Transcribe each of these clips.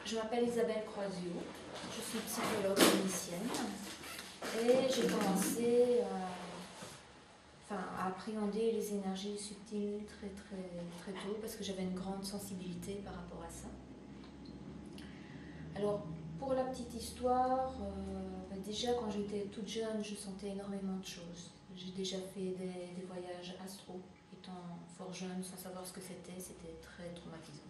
je m'appelle Isabelle Croisio, je suis psychologue clinicienne et j'ai commencé à appréhender les énergies subtiles très tôt parce que j'avais une grande sensibilité par rapport à ça. Alors, pour la petite histoire, déjà quand j'étais toute jeune, je sentais énormément de choses. J'ai déjà fait des voyages astro, étant fort jeune, sans savoir ce que c'était très traumatisant.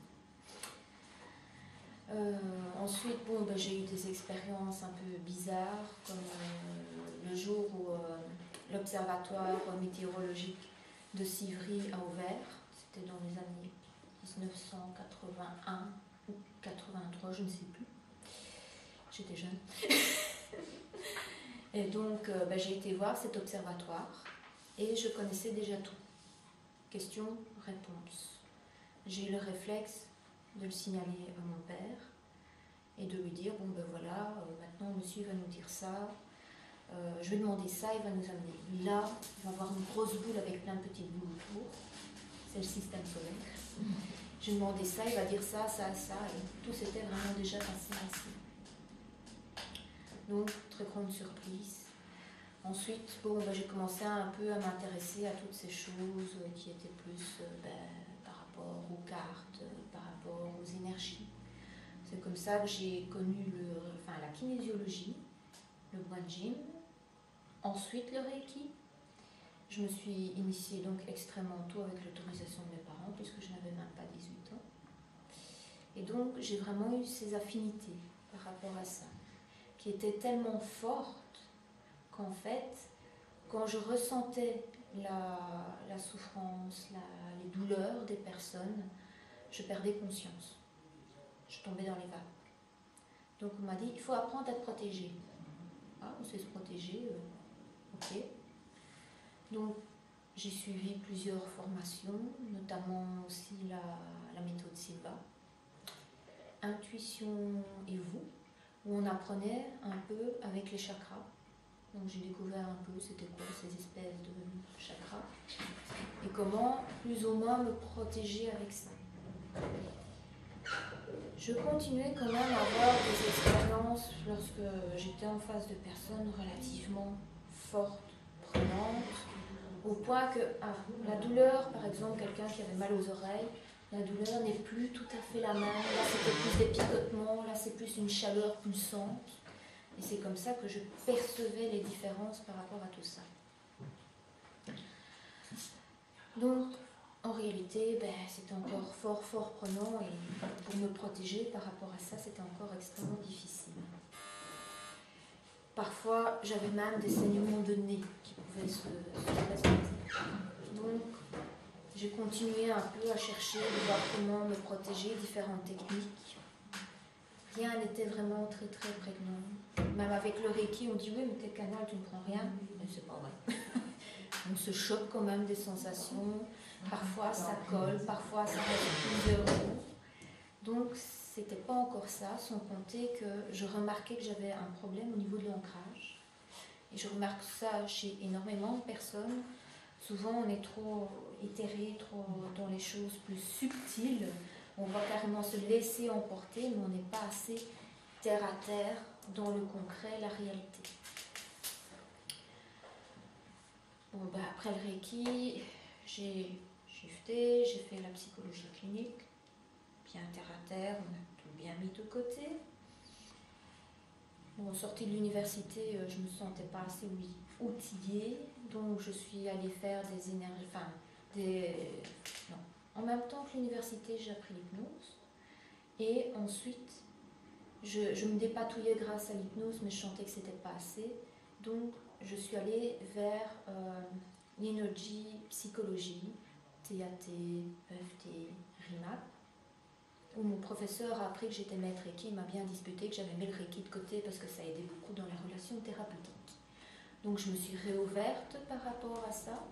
Ensuite, j'ai eu des expériences un peu bizarres, comme le jour où l'observatoire météorologique de Civry a ouvert. C'était dans les années 1981 ou 83, je ne sais plus. J'étais jeune. Et donc, j'ai été voir cet observatoire et je connaissais déjà tout. Question, réponse. J'ai eu le réflexe de le signaler à mon père et de lui dire, maintenant monsieur va nous dire ça, je vais demander ça, il va nous amener là, il va avoir une grosse boule avec plein de petites boules autour, c'est le système solaire. Je vais demander ça, il va dire ça, et tout s'était vraiment déjà passé ainsi. Donc, très grande surprise. Ensuite, j'ai commencé un peu à m'intéresser à toutes ces choses qui étaient plus par rapport aux cartes, par rapport aux énergies. C'est comme ça que j'ai connu la kinésiologie, le Guanjin, ensuite le Reiki. Je me suis initiée donc extrêmement tôt avec l'autorisation de mes parents, puisque je n'avais même pas 18 ans. Et donc, j'ai vraiment eu ces affinités par rapport à ça, qui étaient tellement fortes qu'en fait, quand je ressentais la souffrance, les douleurs des personnes, je perdais conscience. Je tombais dans les vagues. Donc on m'a dit, il faut apprendre à te protéger. Ah, on sait se protéger, ok. Donc j'ai suivi plusieurs formations, notamment aussi la méthode Silva, Intuition et vous, où on apprenait un peu avec les chakras. Donc j'ai découvert un peu c'était quoi ces espèces de chakras et comment plus ou moins me protéger avec ça. Je continuais quand même à avoir des expériences lorsque j'étais en face de personnes relativement fortes, prenantes, au point que la douleur, par exemple, quelqu'un qui avait mal aux oreilles, la douleur n'est plus tout à fait la même. Là, c'était plus des picotements, là, c'est plus une chaleur pulsante. Et c'est comme ça que je percevais les différences par rapport à tout ça. Donc, en réalité, c'était encore fort prenant et pour me protéger par rapport à ça, c'était encore extrêmement difficile. Parfois, j'avais même des saignements de nez qui pouvaient se présenter. Donc, j'ai continué un peu à chercher, de voir comment me protéger, différentes techniques. Rien n'était vraiment très prégnant. Même avec le Reiki, on dit oui, mais t'es canal, tu ne prends rien. Mais c'est pas vrai. On se choque quand même des sensations. Parfois ça colle, parfois ça reste plusieurs jours. Donc c'était pas encore ça, sans compter que je remarquais que j'avais un problème au niveau de l'ancrage. Et je remarque ça chez énormément de personnes. Souvent on est trop éthéré, trop dans les choses plus subtiles. On va carrément se laisser emporter, mais on n'est pas assez terre à terre dans le concret, la réalité. Après le Reiki, j'ai shifté, j'ai fait la psychologie clinique, bien terre à terre, on a tout bien mis de côté. Sortie de l'université, je ne me sentais pas assez outillée, donc je suis allée faire des énergies, en même temps que l'université, j'ai appris l'hypnose. Et ensuite, je me dépatouillais grâce à l'hypnose, mais je sentais que ce n'était pas assez. Donc, je suis allée vers l'energy psychologie, TAT, EFT, RIMAP, où mon professeur a appris que j'étais maître Reiki. Il m'a bien disputé que j'avais mis le Reiki de côté parce que ça aidait beaucoup dans les relations thérapeutiques. Donc, je me suis réouverte par rapport à ça.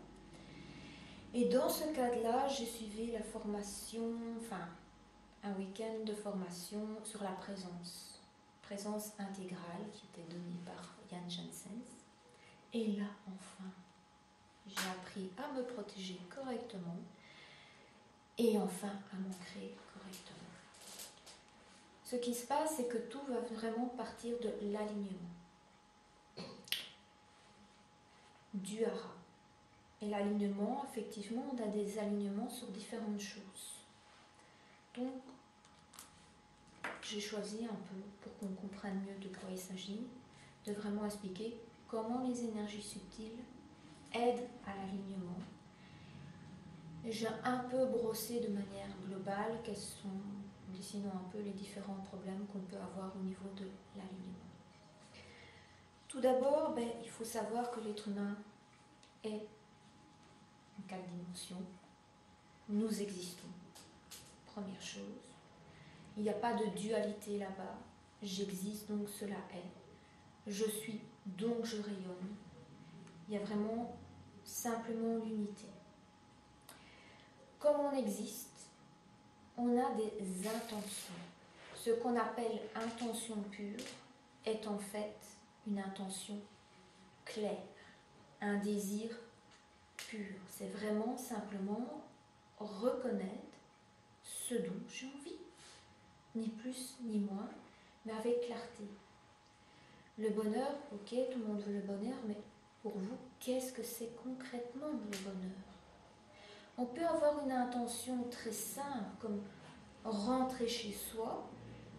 Et dans ce cadre-là, j'ai suivi la formation, un week-end de formation sur la présence intégrale qui était donnée par Jan Janssens. Et là, enfin, j'ai appris à me protéger correctement et enfin à m'ancrer correctement. ce qui se passe, c'est que tout va vraiment partir de l'alignement. Du hara. Et l'alignement, effectivement, on a des alignements sur différentes choses. Donc, j'ai choisi un peu, pour qu'on comprenne mieux de quoi il s'agit, de vraiment expliquer comment les énergies subtiles aident à l'alignement. J'ai un peu brossé de manière globale quels sont, en dessinant un peu les différents problèmes qu'on peut avoir au niveau de l'alignement. Tout d'abord, il faut savoir que l'être humain est en 4 dimensions. Nous existons. Première chose. Il n'y a pas de dualité là-bas. J'existe, donc cela est. Je suis, donc je rayonne. Il y a vraiment simplement l'unité. Comme on existe, on a des intentions. Ce qu'on appelle intention pure est en fait une intention claire, un désir pur. C'est vraiment simplement reconnaître ce dont j'ai envie, ni plus ni moins, mais avec clarté. Le bonheur, ok, tout le monde veut le bonheur, mais pour vous, qu'est-ce que c'est concrètement le bonheur? On peut avoir une intention très simple, comme rentrer chez soi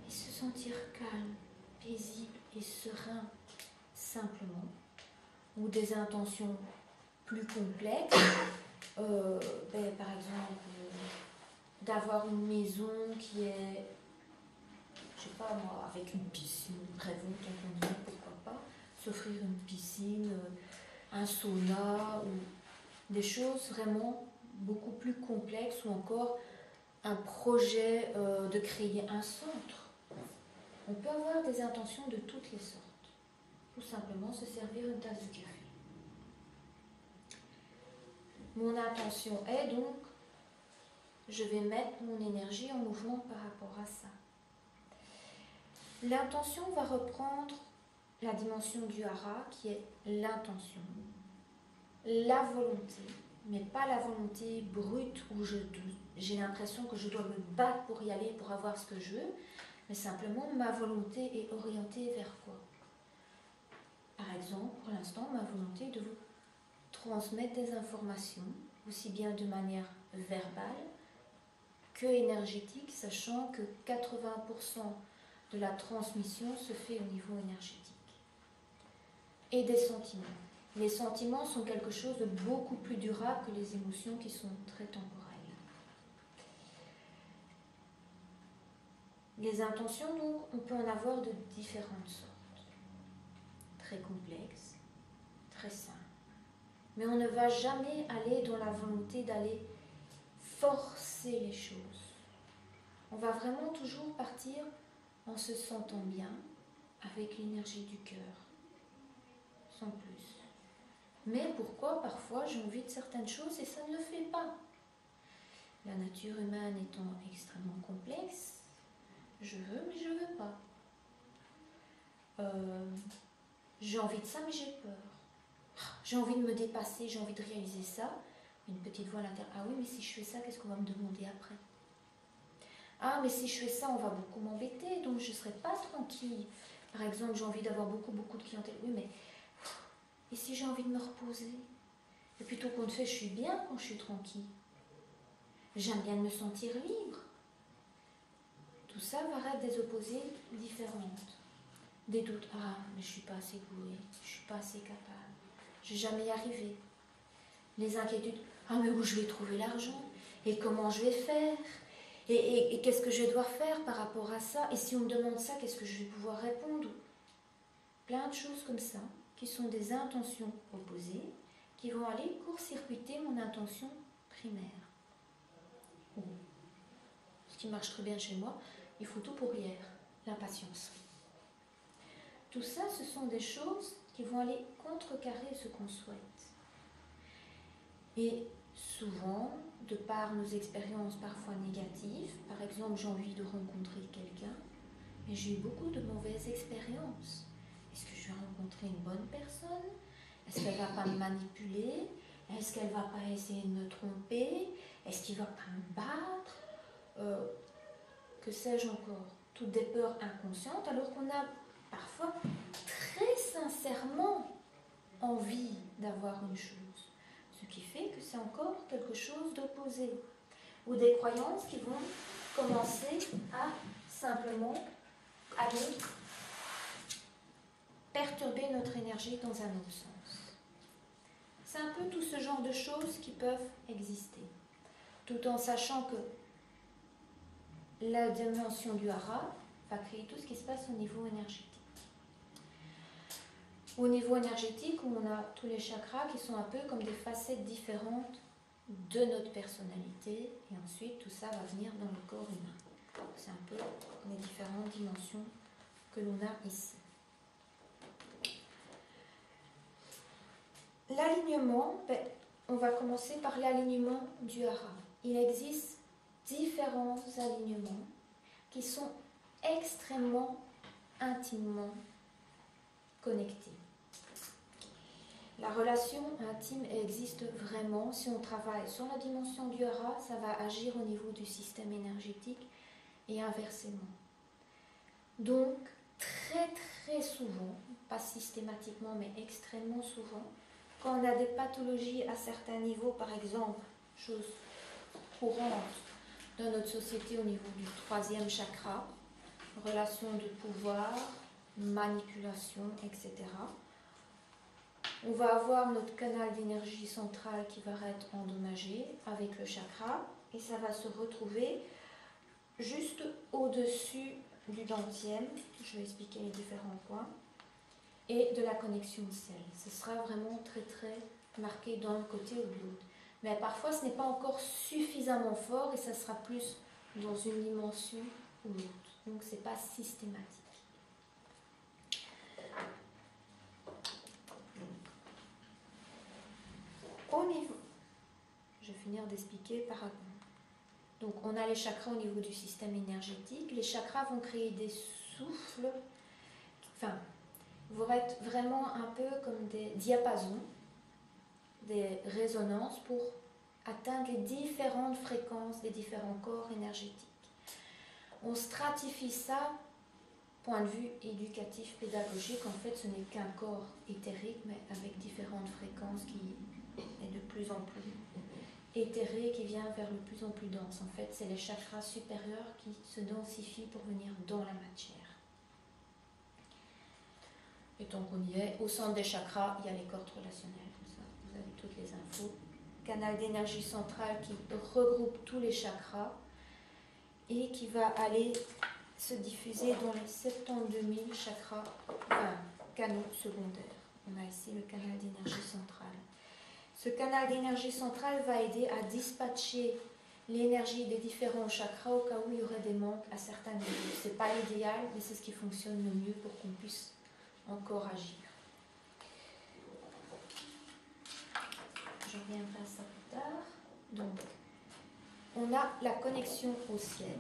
et se sentir calme, paisible et serein, simplement. Ou des intentions plus complexes, par exemple, d'avoir une maison qui est, je sais pas moi, avec une piscine, rêvons tant qu'on dit, pourquoi pas, s'offrir une piscine, un sauna, ou des choses vraiment beaucoup plus complexes, ou encore un projet de créer un centre. On peut avoir des intentions de toutes les sortes. Tout simplement se servir une tasse de café. Mon intention est donc, je vais mettre mon énergie en mouvement par rapport à ça. L'intention va reprendre la dimension du hara qui est l'intention, la volonté, mais pas la volonté brute où j'ai l'impression que je dois me battre pour y aller, pour avoir ce que je veux, mais simplement ma volonté est orientée vers quoi? Par exemple, pour l'instant, ma volonté est de vous transmettre des informations, aussi bien de manière verbale que énergétique, sachant que 80% de la transmission se fait au niveau énergétique. Et des sentiments. Les sentiments sont quelque chose de beaucoup plus durable que les émotions qui sont très temporelles. Les intentions, donc, on peut en avoir de différentes sortes. Très complexes, très simples. Mais on ne va jamais aller dans la volonté d'aller forcer les choses. On va vraiment toujours partir en se sentant bien avec l'énergie du cœur, sans plus. Mais pourquoi parfois j'ai envie de certaines choses et ça ne le fait pas? La nature humaine étant extrêmement complexe, je veux mais je ne veux pas. J'ai envie de ça mais j'ai peur. J'ai envie de me dépasser, j'ai envie de réaliser ça. Une petite voix à l'intérieur. Ah oui, mais si je fais ça, qu'est-ce qu'on va me demander après? Ah, mais si je fais ça, on va beaucoup m'embêter, donc je ne serai pas tranquille. Par exemple, j'ai envie d'avoir beaucoup de clientèle. Oui, mais et si j'ai envie de me reposer? Et puis tout compte fait, je suis bien quand je suis tranquille. J'aime bien me sentir libre. Tout ça va être des opposés différentes. Des doutes. Ah, mais je ne suis pas assez douée, je ne suis pas assez capable, je ne vais jamais y arriver. Les inquiétudes. Ah, mais où je vais trouver l'argent? Et comment je vais faire? Et qu'est-ce que je vais devoir faire par rapport à ça? Et si on me demande ça, qu'est-ce que je vais pouvoir répondre? Plein de choses comme ça, qui sont des intentions opposées, qui vont aller court-circuiter mon intention primaire. Ce qui marche très bien chez moi, il faut tout pour hier, l'impatience. Tout ça, ce sont des choses qui vont aller contrecarrer ce qu'on souhaite. Et souvent, de par nos expériences parfois négatives, par exemple, j'ai envie de rencontrer quelqu'un, mais j'ai eu beaucoup de mauvaises expériences. Est-ce que je vais rencontrer une bonne personne? Est-ce qu'elle ne va pas me manipuler? Est-ce qu'elle ne va pas essayer de me tromper? Est-ce qu'il ne va pas me battre? Que sais-je encore? toutes des peurs inconscientes, alors qu'on a parfois très sincèrement envie d'avoir une chose. Ce qui fait que c'est encore quelque chose d'opposé. Ou des croyances qui vont commencer à simplement aller perturber notre énergie dans un autre sens. C'est un peu tout ce genre de choses qui peuvent exister, tout en sachant que la dimension du hara va créer tout ce qui se passe au niveau énergétique. Au niveau énergétique, où on a tous les chakras qui sont un peu comme des facettes différentes de notre personnalité, et ensuite tout ça va venir dans le corps humain. C'est un peu les différentes dimensions que l'on a ici. L'alignement, on va commencer par l'alignement du hara. Il existe différents alignements qui sont extrêmement intimement connectés. La relation intime existe vraiment. Si on travaille sur la dimension du hara, ça va agir au niveau du système énergétique et inversement. Donc, très très souvent, pas systématiquement, mais extrêmement souvent, quand on a des pathologies à certains niveaux, par exemple, chose courante dans notre société au niveau du 3e chakra, relation de pouvoir, manipulation, etc., on va avoir notre canal d'énergie centrale qui va être endommagé avec le chakra et ça va se retrouver juste au-dessus du dentième, je vais expliquer les différents points, et de la connexion au ciel. Ce sera vraiment très très marqué d'un côté ou de l'autre. Mais parfois ce n'est pas encore suffisamment fort et ça sera plus dans une dimension ou l'autre. Donc ce n'est pas systématique. Au niveau, je vais finir d'expliquer par avant. Donc on a les chakras au niveau du système énergétique. Les chakras vont créer des souffles, vont être vraiment un peu comme des diapasons, des résonances pour atteindre les différentes fréquences des différents corps énergétiques. On stratifie ça, point de vue éducatif, pédagogique, en fait ce n'est qu'un corps éthérique, mais avec différentes fréquences qui est de plus en plus éthéré, qui vient vers le plus en plus dense. En fait, c'est les chakras supérieurs qui se densifient pour venir dans la matière. Et tant qu'on y est, au centre des chakras, il y a les cordes relationnelles. Comme ça, vous avez toutes les infos. Canal d'énergie centrale qui regroupe tous les chakras et qui va aller se diffuser dans les 72 000 chakras, canaux secondaires. On a ici le canal d'énergie centrale. Ce canal d'énergie centrale va aider à dispatcher l'énergie des différents chakras au cas où il y aurait des manques à certains niveaux. Ce n'est pas l'idéal, mais c'est ce qui fonctionne le mieux pour qu'on puisse encore agir. Je reviendrai à ça plus tard. Donc, on a la connexion au ciel,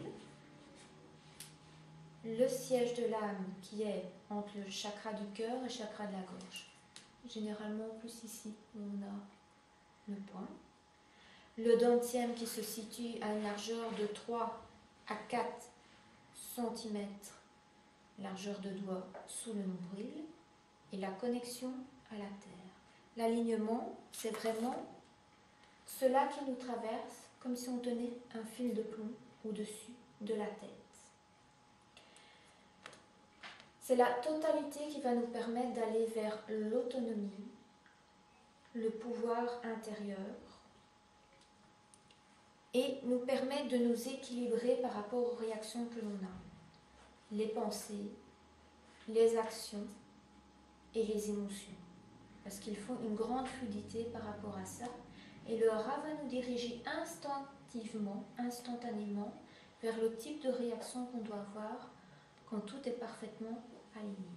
le siège de l'âme qui est entre le chakra du cœur et le chakra de la gorge. Généralement, plus ici, on a le point. Le dentième qui se situe à une largeur de 3 à 4 cm, largeur de doigt sous le nombril, et la connexion à la terre. L'alignement, c'est vraiment cela qui nous traverse comme si on tenait un fil de plomb au-dessus de la tête. C'est la totalité qui va nous permettre d'aller vers l'autonomie, le pouvoir intérieur, et nous permettre de nous équilibrer par rapport aux réactions que l'on a, les pensées, les actions et les émotions. Parce qu'il faut une grande fluidité par rapport à ça. Et le hara va nous diriger instantanément, vers le type de réaction qu'on doit avoir quand tout est parfaitement aligné.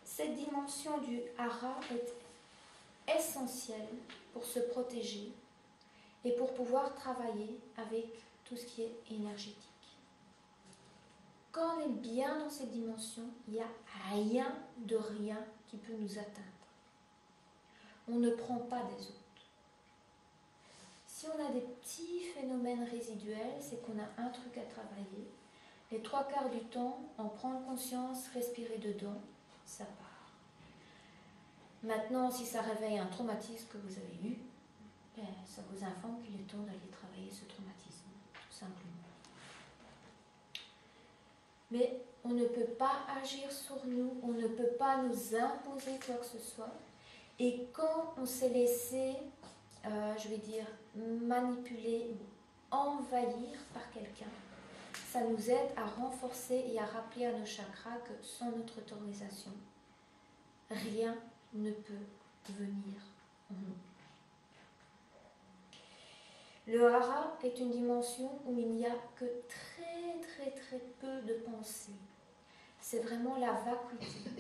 Cette dimension du hara est essentielle pour se protéger et pour pouvoir travailler avec tout ce qui est énergétique. Quand on est bien dans cette dimension, il n'y a rien de rien qui peut nous atteindre. On ne prend pas des autres. Si on a des petits phénomènes résiduels, c'est qu'on a un truc à travailler. Les 3/4 du temps, en prendre conscience, respirer dedans, ça part. Maintenant, si ça réveille un traumatisme que vous avez eu, ben, ça vous informe qu'il est temps d'aller travailler ce traumatisme, tout simplement. Mais on ne peut pas agir sur nous, on ne peut pas nous imposer quoi que ce soit. Et quand on s'est laissé, je vais dire, manipuler ou envahir par quelqu'un, ça nous aide à renforcer et à rappeler à nos chakras que sans notre autorisation, rien ne peut venir en nous. Le hara est une dimension où il n'y a que très peu de pensée. C'est vraiment la vacuité,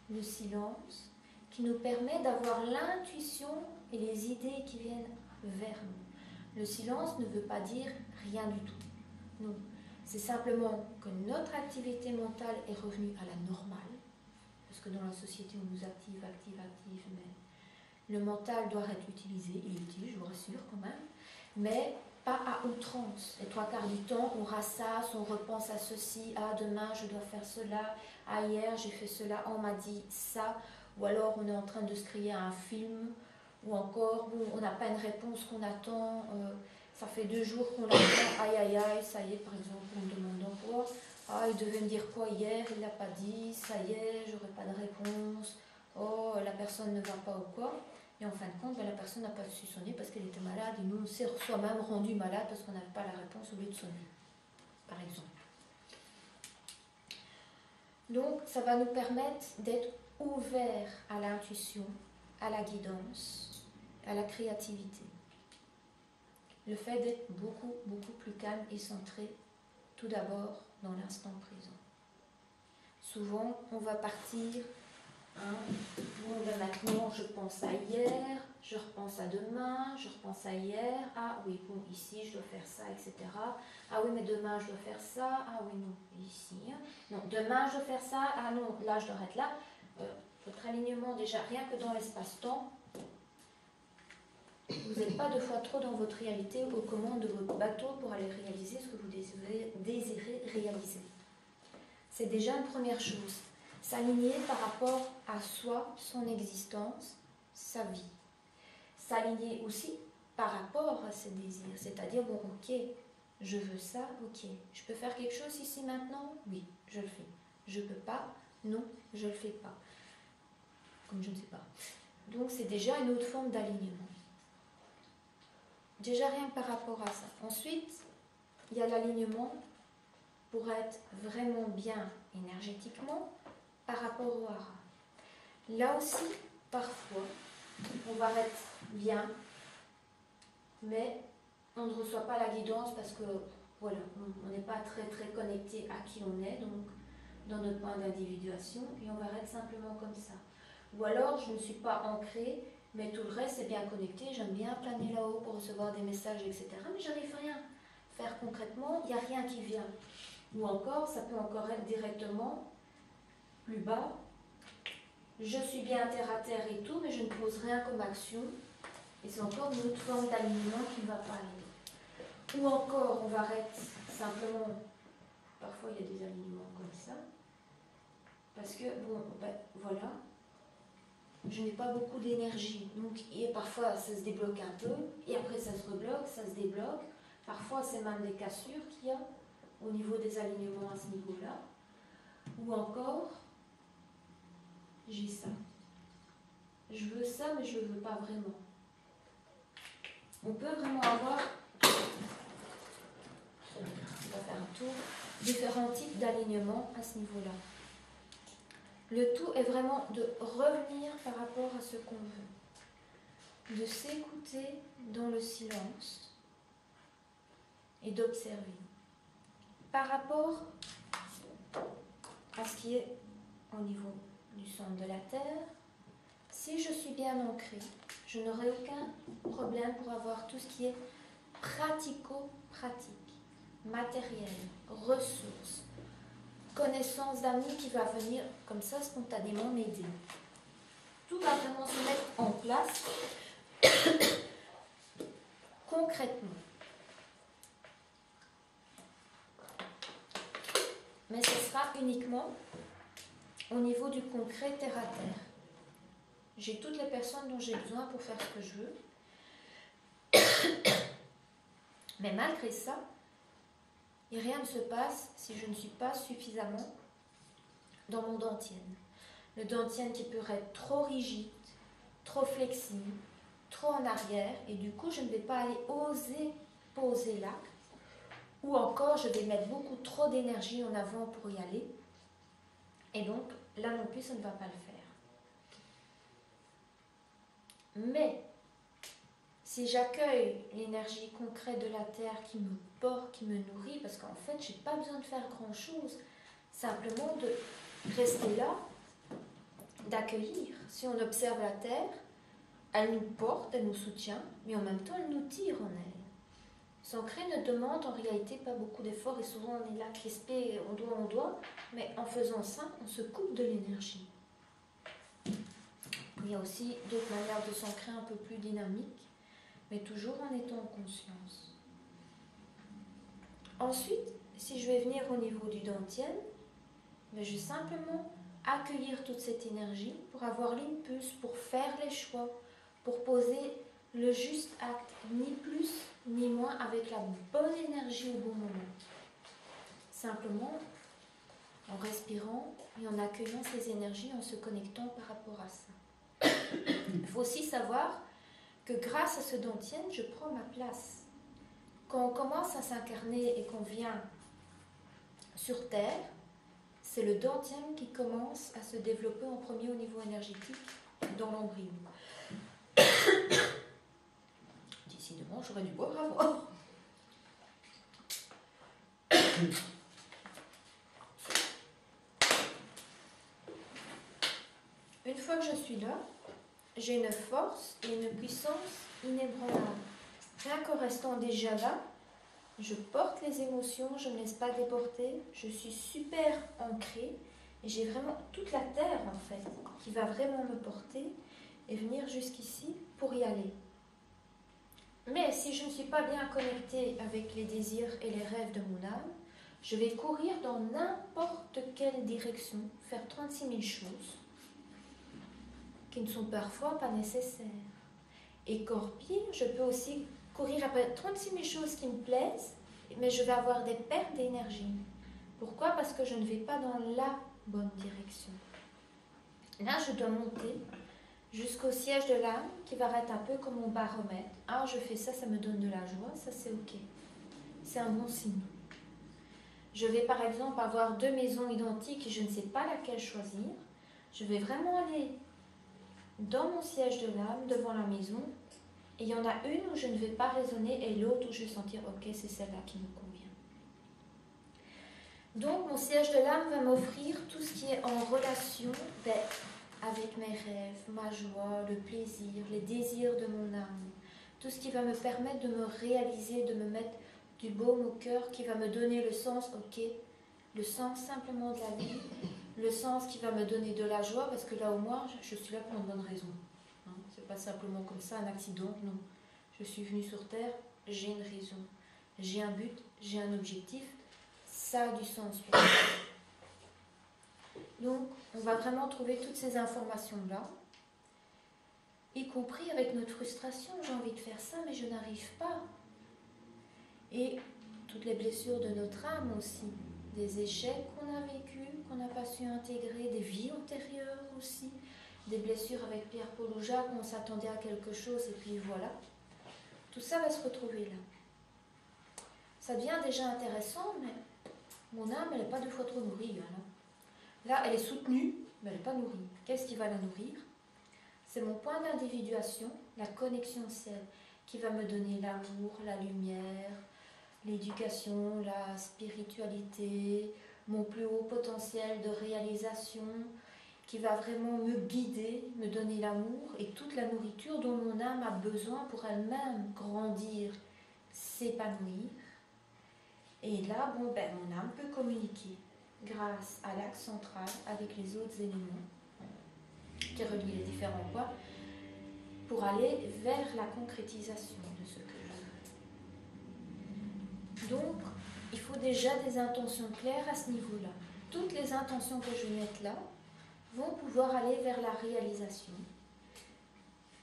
le silence, qui nous permet d'avoir l'intuition et les idées qui viennent vers nous. Le silence ne veut pas dire rien du tout. Non, c'est simplement que notre activité mentale est revenue à la normale, parce que dans la société on nous active, mais le mental doit être utilisé, il est utile, je vous rassure quand même, mais pas à outrance. Les 3/4 du temps, on ressasse, on repense à ceci, ah demain je dois faire cela, ah hier j'ai fait cela, on m'a dit ça, ou alors on est en train de se créer un film, ou encore bon, on n'a pas une réponse qu'on attend, ça fait 2 jours qu'on l'attend, aïe, ça y est, par exemple, on me demande d'emploi, ah il devait me dire quoi hier, il ne l'a pas dit, ça y est, j'aurai pas de réponse, oh la personne ne va pas ou quoi. Et en fin de compte, ben, la personne n'a pas su sonner parce qu'elle était malade et nous on s'est soi-même rendu malade parce qu'on n'avait pas la réponse au lieu de sonner, par exemple. Donc ça va nous permettre d'être ouverts à l'intuition, à la guidance, à la créativité. Le fait d'être beaucoup plus calme et centré, tout d'abord dans l'instant présent. Souvent, on va partir... Bon, ben maintenant je pense à hier, je repense à demain, je repense à hier, ah oui, bon, ici je dois faire ça, etc. Ah oui, mais demain je dois faire ça, ah oui, non, ici, non, demain je dois faire ça, ah non, là je dois être là. Votre alignement, déjà, rien que dans l'espace-temps, vous n'êtes pas 2 fois trop dans votre réalité aux commandes de votre bateau pour aller réaliser ce que vous désirez réaliser. C'est déjà une première chose. S'aligner par rapport à soi, son existence, sa vie. S'aligner aussi par rapport à ses désirs. C'est-à-dire, bon, ok, je veux ça, ok. Je peux faire quelque chose ici maintenant? Oui, je le fais. Je ne peux pas? Non, je ne le fais pas. Comme je ne sais pas. Donc, c'est déjà une autre forme d'alignement. Déjà rien que par rapport à ça. Ensuite, il y a l'alignement pour être vraiment bien énergétiquement par rapport au hara. Là aussi, parfois, on va être bien, mais on ne reçoit pas la guidance parce que, voilà, on n'est pas très connecté à qui on est, donc dans notre point d'individuation, et on va être simplement comme ça. Ou alors, je ne suis pas ancrée, mais tout le reste est bien connecté, j'aime bien planer là-haut pour recevoir des messages, etc. Mais j'arrive rien à faire concrètement, il n'y a rien qui vient. Ou encore, ça peut encore être directement plus bas, je suis bien terre à terre et tout, mais je ne pose rien comme action, et c'est encore une autre forme d'alignement qui ne va pas aller. Ou encore, on va être simplement, parfois il y a des alignements comme ça, parce que, bon, ben voilà, je n'ai pas beaucoup d'énergie, donc et parfois ça se débloque un peu, et après ça se rebloque, ça se débloque, parfois c'est même des cassures qu'il y a au niveau des alignements à ce niveau-là, ou encore, j'ai ça. Je veux ça, mais je ne le veux pas vraiment. On peut vraiment avoir, on va faire un tour, différents types d'alignements à ce niveau-là. Le tout est vraiment de revenir par rapport à ce qu'on veut, de s'écouter dans le silence et d'observer. Par rapport à ce qui est au niveau du centre de la Terre, si je suis bien ancrée, je n'aurai aucun problème pour avoir tout ce qui est pratico-pratique, matériel, ressources, connaissance d'amis qui va venir comme ça spontanément m'aider. Tout va vraiment se mettre en place concrètement. mais ce sera uniquement au niveau du concret terre à terre. J'ai toutes les personnes dont j'ai besoin pour faire ce que je veux. Mais malgré ça, rien ne se passe si je ne suis pas suffisamment dans mon dantienne. Le dantienne qui peut être trop rigide, trop flexible, trop en arrière, et du coup je ne vais pas aller oser poser l'acte, ou encore je vais mettre beaucoup trop d'énergie en avant pour y aller, et donc là non plus ça ne va pas le faire. Mais si j'accueille l'énergie concrète de la terre qui me porte, qui me nourrit, parce qu'en fait je n'ai pas besoin de faire grand chose, simplement de rester là, d'accueillir. Si on observe la terre, elle nous porte, elle nous soutient, mais en même temps elle nous tire en elle. S'ancrer ne demande en réalité pas beaucoup d'efforts, et souvent on est là crispé, on doit, mais en faisant ça, on se coupe de l'énergie. Il y a aussi d'autres manières de s'ancrer un peu plus dynamiques, mais toujours en étant en conscience. Ensuite, si je vais venir au niveau du dantienne, je vais simplement accueillir toute cette énergie pour avoir l'impulse, pour faire les choix, pour poser le juste acte, ni plus ni moins, avec la bonne énergie au bon moment. Simplement en respirant et en accueillant ces énergies, en se connectant par rapport à ça. Il faut aussi savoir que grâce à ce dantienne, je prends ma place. Quand on commence à s'incarner et qu'on vient sur Terre, c'est le dantienne qui commence à se développer en premier au niveau énergétique dans l'embryon. Décidément, j'aurais dû boire avant. Une fois que je suis là, j'ai une force et une puissance inébranlables. Rien qu'en restant déjà là, je porte les émotions, je ne me laisse pas déporter, je suis super ancrée et j'ai vraiment toute la terre en fait qui va vraiment me porter et venir jusqu'ici pour y aller. Mais si je ne suis pas bien connectée avec les désirs et les rêves de mon âme, je vais courir dans n'importe quelle direction, faire 36 000 choses qui ne sont parfois pas nécessaires. Et encore pire, je peux aussi courir après 36 000 choses qui me plaisent, mais je vais avoir des pertes d'énergie. Pourquoi ? Parce que je ne vais pas dans la bonne direction. Là, je dois monter jusqu'au siège de l'âme qui va être un peu comme mon baromètre. Ah, je fais ça, ça me donne de la joie, ça c'est ok. C'est un bon signe. Je vais par exemple avoir 2 maisons identiques et je ne sais pas laquelle choisir. Je vais vraiment aller dans mon siège de l'âme, devant la maison, et il y en a une où je ne vais pas raisonner et l'autre où je vais sentir ok, c'est celle-là qui me convient. Donc mon siège de l'âme va m'offrir tout ce qui est en relation avec mes rêves, ma joie, le plaisir, les désirs de mon âme. Tout ce qui va me permettre de me réaliser, de me mettre du baume au cœur, qui va me donner le sens, ok, le sens simplement de la vie, le sens qui va me donner de la joie, parce que là au moins, je suis là pour une bonne raison. Hein, c'est pas simplement comme ça, un accident, non. Je suis venue sur Terre, j'ai une raison, j'ai un but, j'ai un objectif, ça a du sens pour moi. Donc, on va vraiment trouver toutes ces informations-là, y compris avec notre frustration. J'ai envie de faire ça, mais je n'arrive pas. Et toutes les blessures de notre âme aussi, des échecs qu'on a vécus, qu'on n'a pas su intégrer, des vies antérieures aussi, des blessures avec Pierre-Paul ou Jacques, où on s'attendait à quelque chose et puis voilà. Tout ça va se retrouver là. Ça devient déjà intéressant, mais mon âme, elle n'est pas 2 fois trop nourrie. Là, elle est soutenue, mais elle n'est pas nourrie. Qu'est-ce qui va la nourrir ? C'est mon point d'individuation, la connexion au ciel, qui va me donner l'amour, la lumière, l'éducation, la spiritualité, mon plus haut potentiel de réalisation, qui va vraiment me guider, me donner l'amour et toute la nourriture dont mon âme a besoin pour elle-même grandir, s'épanouir. Et là, mon âme peut communiquer grâce à l'axe central avec les autres éléments qui relient les différents points pour aller vers la concrétisation de ce que je veux. Donc, il faut faut déjà des intentions claires à ce niveau-là. Toutes les intentions que je vais mettre là vont pouvoir aller vers la réalisation.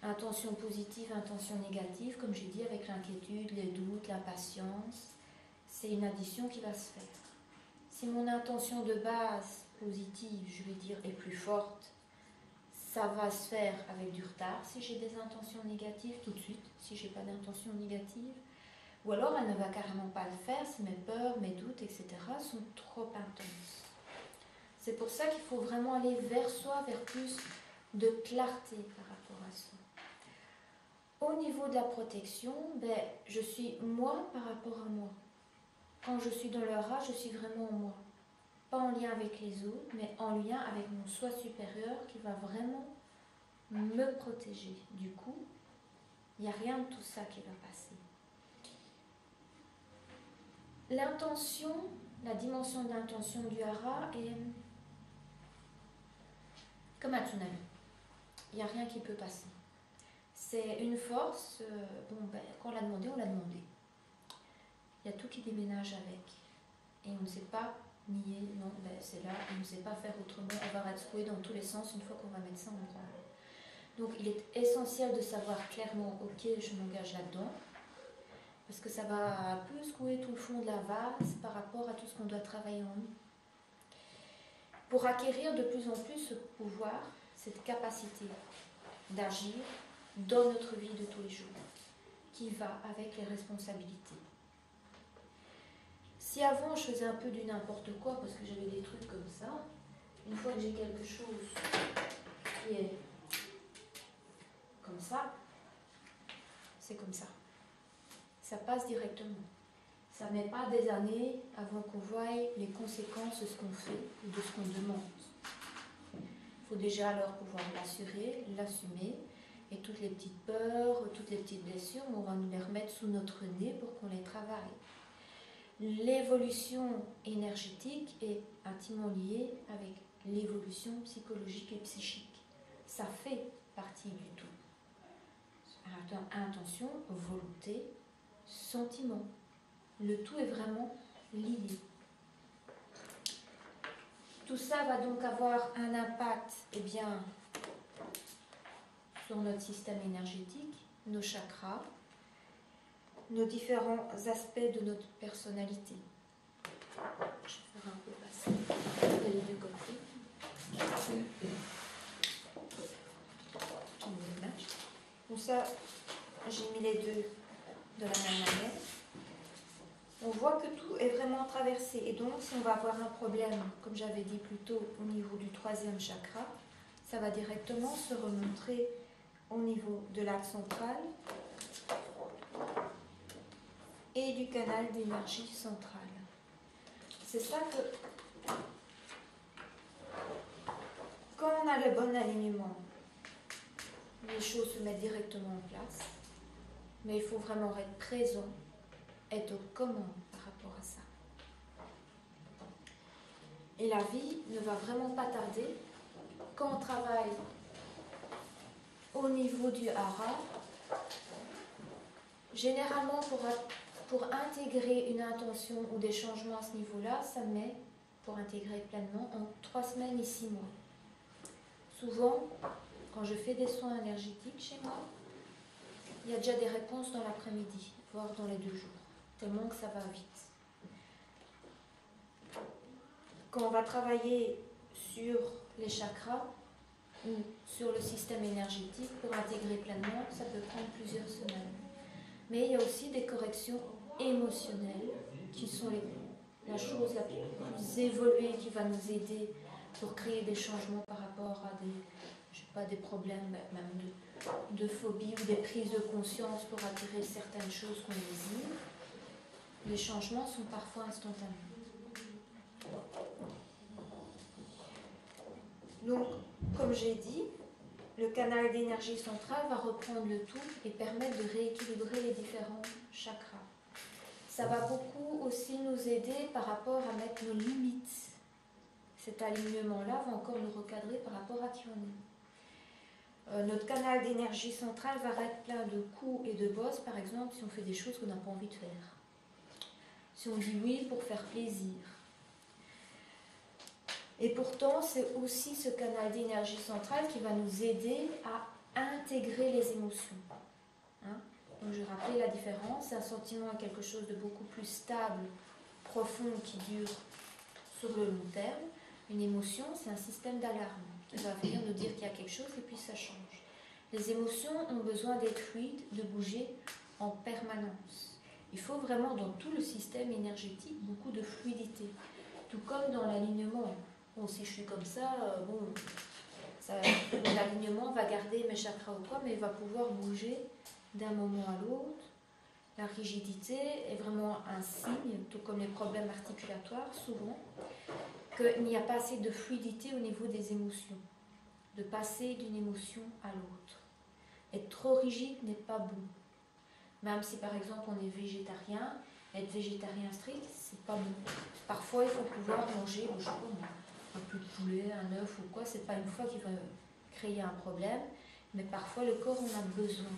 Intention positive, intention négative, comme j'ai dit, avec l'inquiétude, les doutes, l'impatience, c'est une addition qui va se faire. Si mon intention de base positive, je vais dire, est plus forte, ça va se faire avec du retard si j'ai des intentions négatives tout de suite, si je n'ai pas d'intention négative. Ou alors elle ne va carrément pas le faire si mes peurs, mes doutes, etc. sont trop intenses. C'est pour ça qu'il faut vraiment aller vers soi, vers plus de clarté par rapport à ça. Au niveau de la protection, je suis moi par rapport à moi. Quand je suis dans le hara, je suis vraiment moi. Pas en lien avec les autres, mais en lien avec mon soi supérieur qui va vraiment me protéger. Du coup, il n'y a rien de tout ça qui va passer. L'intention, la dimension d'intention du hara est comme un tsunami. Il n'y a rien qui peut passer. C'est une force, quand on l'a demandé, on l'a demandé. Il y a tout qui déménage avec. Et on ne sait pas nier, non, c'est là, on ne sait pas faire autrement, on va secouer dans tous les sens une fois qu'on va mettre ça en branle. Donc il est essentiel de savoir clairement, ok, je m'engage là-dedans, parce que ça va un peu secouer tout le fond de la vase par rapport à tout ce qu'on doit travailler en nous. Pour acquérir de plus en plus ce pouvoir, cette capacité d'agir dans notre vie de tous les jours, qui va avec les responsabilités. Si avant je faisais un peu du n'importe quoi, parce que j'avais des trucs comme ça, une fois que j'ai quelque chose qui est comme ça, c'est comme ça. Ça passe directement. Ça ne met pas des années avant qu'on voie les conséquences de ce qu'on fait ou de ce qu'on demande. Il faut déjà alors pouvoir l'assurer, l'assumer, et toutes les petites peurs, toutes les petites blessures, on va nous les remettre sous notre nez pour qu'on les travaille. L'évolution énergétique est intimement liée avec l'évolution psychologique et psychique. Ça fait partie du tout. Intention, volonté, sentiment. Le tout est vraiment lié. Tout ça va donc avoir un impact sur notre système énergétique, nos chakras, nos différents aspects de notre personnalité. Je vais faire un peu passer les deux côtés. Donc ça, j'ai mis les deux de la même manière. On voit que tout est vraiment traversé. Et donc, si on va avoir un problème, comme j'avais dit plus tôt, au niveau du 3e chakra, ça va directement se remontrer au niveau de l'axe central et du canal d'énergie centrale. C'est ça que, quand on a le bon alignement, les choses se mettent directement en place, mais il faut vraiment être présent, être aux commandes par rapport à ça. Et la vie ne va vraiment pas tarder. Quand on travaille au niveau du hara, généralement pour intégrer une intention ou des changements à ce niveau-là, ça met, pour intégrer pleinement, en 3 semaines et 6 mois. Souvent, quand je fais des soins énergétiques chez moi, il y a déjà des réponses dans l'après-midi, voire dans les 2 jours, tellement que ça va vite. Quand on va travailler sur les chakras ou sur le système énergétique pour intégrer pleinement, ça peut prendre plusieurs semaines. Mais il y a aussi des corrections émotionnelles qui sont la chose la plus évoluée qui va nous aider pour créer des changements par rapport à des problèmes même de phobie ou des prises de conscience pour attirer certaines choses qu'on désire. Les changements sont parfois instantanés. Donc, comme j'ai dit, le canal d'énergie centrale va reprendre le tout et permettre de rééquilibrer les différents chakras. Ça va beaucoup aussi nous aider par rapport à mettre nos limites. Cet alignement-là va encore nous recadrer par rapport à qui on est. Notre canal d'énergie centrale va être plein de coups et de bosses, par exemple, si on fait des choses qu'on n'a pas envie de faire. si on dit oui pour faire plaisir. Et pourtant, c'est aussi ce canal d'énergie centrale qui va nous aider à intégrer les émotions. Hein? Donc je rappelais la différence, un sentiment est quelque chose de beaucoup plus stable, profond, qui dure sur le long terme. Une émotion, c'est un système d'alarme qui va venir nous dire qu'il y a quelque chose et puis ça change. Les émotions ont besoin d'être fluides, de bouger en permanence. Il faut vraiment dans tout le système énergétique beaucoup de fluidité. Tout comme dans l'alignement. Bon, si je suis comme ça, l'alignement va garder mes chakras ou quoi, mais il va pouvoir bouger d'un moment à l'autre. La rigidité est vraiment un signe, tout comme les problèmes articulatoires, souvent, qu'il n'y a pas assez de fluidité au niveau des émotions, de passer d'une émotion à l'autre. Être trop rigide n'est pas bon. Même si par exemple on est végétarien, être végétarien strict, c'est pas bon. Parfois il faut pouvoir manger, je sais pas moi, un peu de poulet, un œuf ou quoi, c'est pas une fois qu'il va créer un problème, mais parfois le corps en a besoin.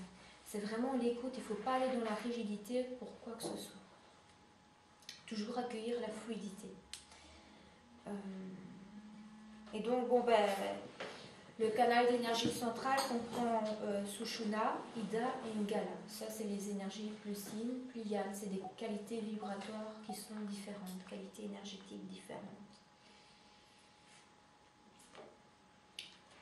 C'est vraiment l'écoute, il ne faut pas aller dans la rigidité pour quoi que ce soit. Toujours accueillir la fluidité. Et donc, le canal d'énergie centrale comprend Sushumna, Ida et Ingala. Ça, c'est les énergies plus yin, plus yang. C'est des qualités vibratoires qui sont différentes, qualités énergétiques différentes.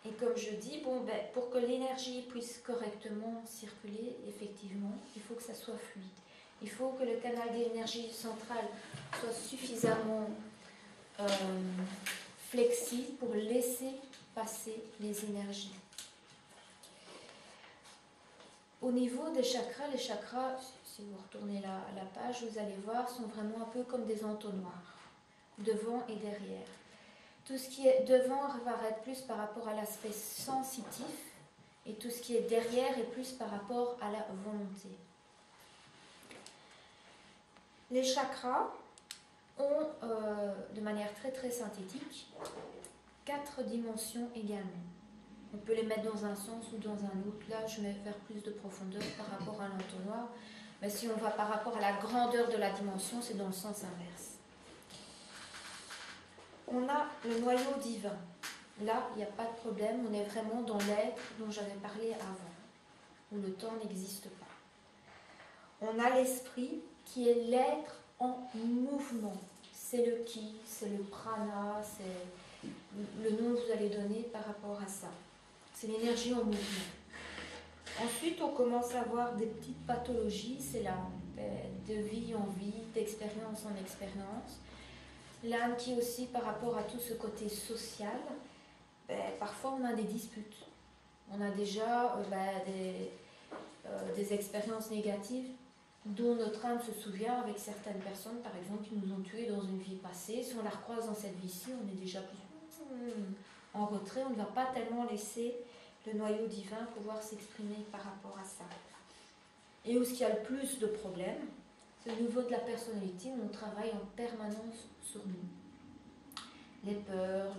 Et comme je dis, pour que l'énergie puisse correctement circuler, effectivement, il faut que ça soit fluide. Il faut que le canal d'énergie centrale soit suffisamment flexible pour laisser passer les énergies. Au niveau des chakras, les chakras, si vous retournez la page, vous allez voir, sont vraiment un peu comme des entonnoirs, devant et derrière. Tout ce qui est devant va être plus par rapport à l'aspect sensitif et tout ce qui est derrière est plus par rapport à la volonté. Les chakras ont, de manière très très synthétique, 4 dimensions également. On peut les mettre dans un sens ou dans un autre. Là, je vais faire plus de profondeur par rapport à l'entonnoir. Mais si on va par rapport à la grandeur de la dimension, c'est dans le sens inverse. On a le noyau divin. Là, il n'y a pas de problème. On est vraiment dans l'être dont j'avais parlé avant, où le temps n'existe pas. On a l'esprit qui est l'être en mouvement. C'est le ki, c'est le prana, c'est le nom que vous allez donner par rapport à ça. C'est l'énergie en mouvement. Ensuite, on commence à avoir des petites pathologies. C'est là, de vie en vie, d'expérience en expérience. L'âme qui aussi, par rapport à tout ce côté social, parfois on a des disputes. On a déjà des expériences négatives dont notre âme se souvient avec certaines personnes, par exemple, qui nous ont tués dans une vie passée. Si on la recroise dans cette vie-ci, on est déjà plus en retrait. On ne va pas tellement laisser le noyau divin pouvoir s'exprimer par rapport à ça. Et où ce qu'il y a le plus de problèmes, c'est au niveau de la personnalité, où on travaille en permanence sur nous. Les peurs,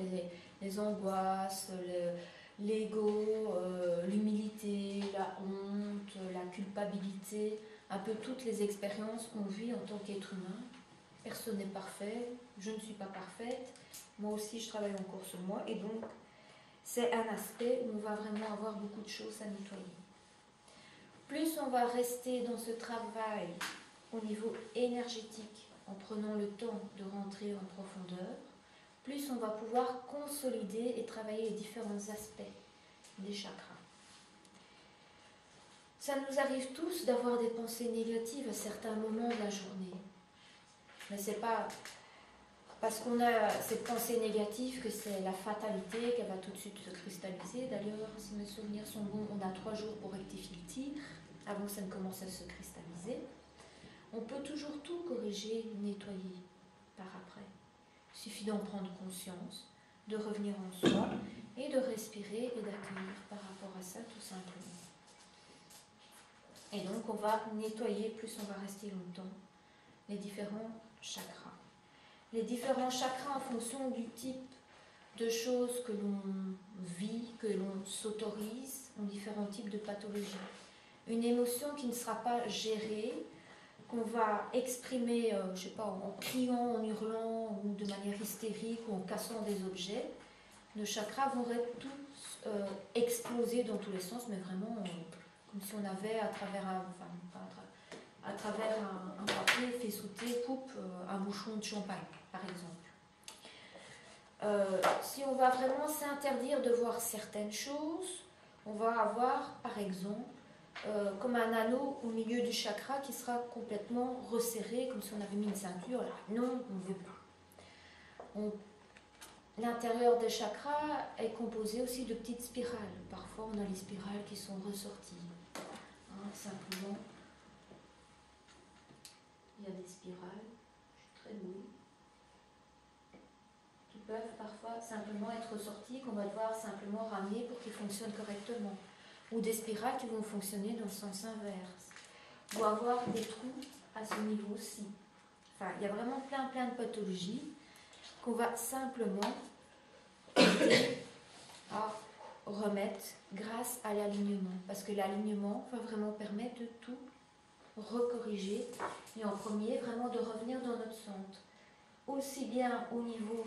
les angoisses, l'ego, l'humilité, la honte, la culpabilité, un peu toutes les expériences qu'on vit en tant qu'être humain. Personne n'est parfait, je ne suis pas parfaite, moi aussi je travaille encore sur moi, et donc c'est un aspect où on va vraiment avoir beaucoup de choses à nettoyer. Plus on va rester dans ce travail au niveau énergétique, en prenant le temps de rentrer en profondeur, plus on va pouvoir consolider et travailler les différents aspects des chakras. Ça nous arrive tous d'avoir des pensées négatives à certains moments de la journée. Mais ce n'est pas parce qu'on a cette pensée négative que c'est la fatalité qu'elle va tout de suite se cristalliser. D'ailleurs, si mes souvenirs sont bons, on a 3 jours pour rectifier le tir, avant que ça ne commence à se cristalliser. On peut toujours tout corriger, nettoyer par après. Il suffit d'en prendre conscience, de revenir en soi et de respirer et d'accueillir par rapport à ça tout simplement. Et donc on va nettoyer, plus on va rester longtemps, les différents chakras. Les différents chakras en fonction du type de choses que l'on vit, que l'on s'autorise, ont différents types de pathologies. Une émotion qui ne sera pas gérée qu'on va exprimer, je sais pas, en criant, en hurlant, ou de manière hystérique, ou en cassant des objets, nos chakras vont être tous explosés dans tous les sens, mais vraiment comme si on avait à travers à travers un papier fait sauter, un bouchon de champagne, par exemple. Si on va vraiment s'interdire de voir certaines choses, on va avoir, par exemple, comme un anneau au milieu du chakra qui sera complètement resserré, comme si on avait mis une ceinture. Là, non, on ne veut pas. L'intérieur des chakras est composé aussi de petites spirales. Parfois, on a les spirales qui sont ressorties. Simplement, il y a des spirales, je suis très douée, qui peuvent parfois simplement être ressorties, qu'on va devoir simplement ramener pour qu'ils fonctionnent correctement. Ou des spirales qui vont fonctionner dans le sens inverse. Ou avoir des trous à ce niveau-ci. Enfin, il y a vraiment plein de pathologies qu'on va simplement aider à remettre grâce à l'alignement. Parce que l'alignement va vraiment permettre de tout recorriger. Et en premier, vraiment de revenir dans notre centre. Aussi bien au niveau,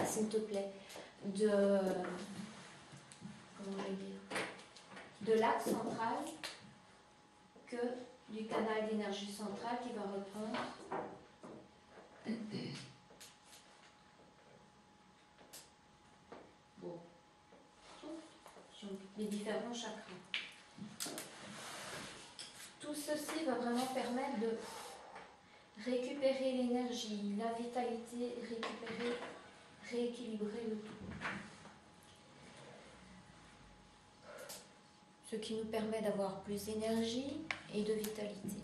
s'il te plaît, de... Comment je vais dire, de l'axe central que du canal d'énergie centrale qui va reprendre les différents chakras. Tout ceci va vraiment permettre de récupérer l'énergie, la vitalité, rééquilibrer le tout. Ce qui nous permet d'avoir plus d'énergie et de vitalité.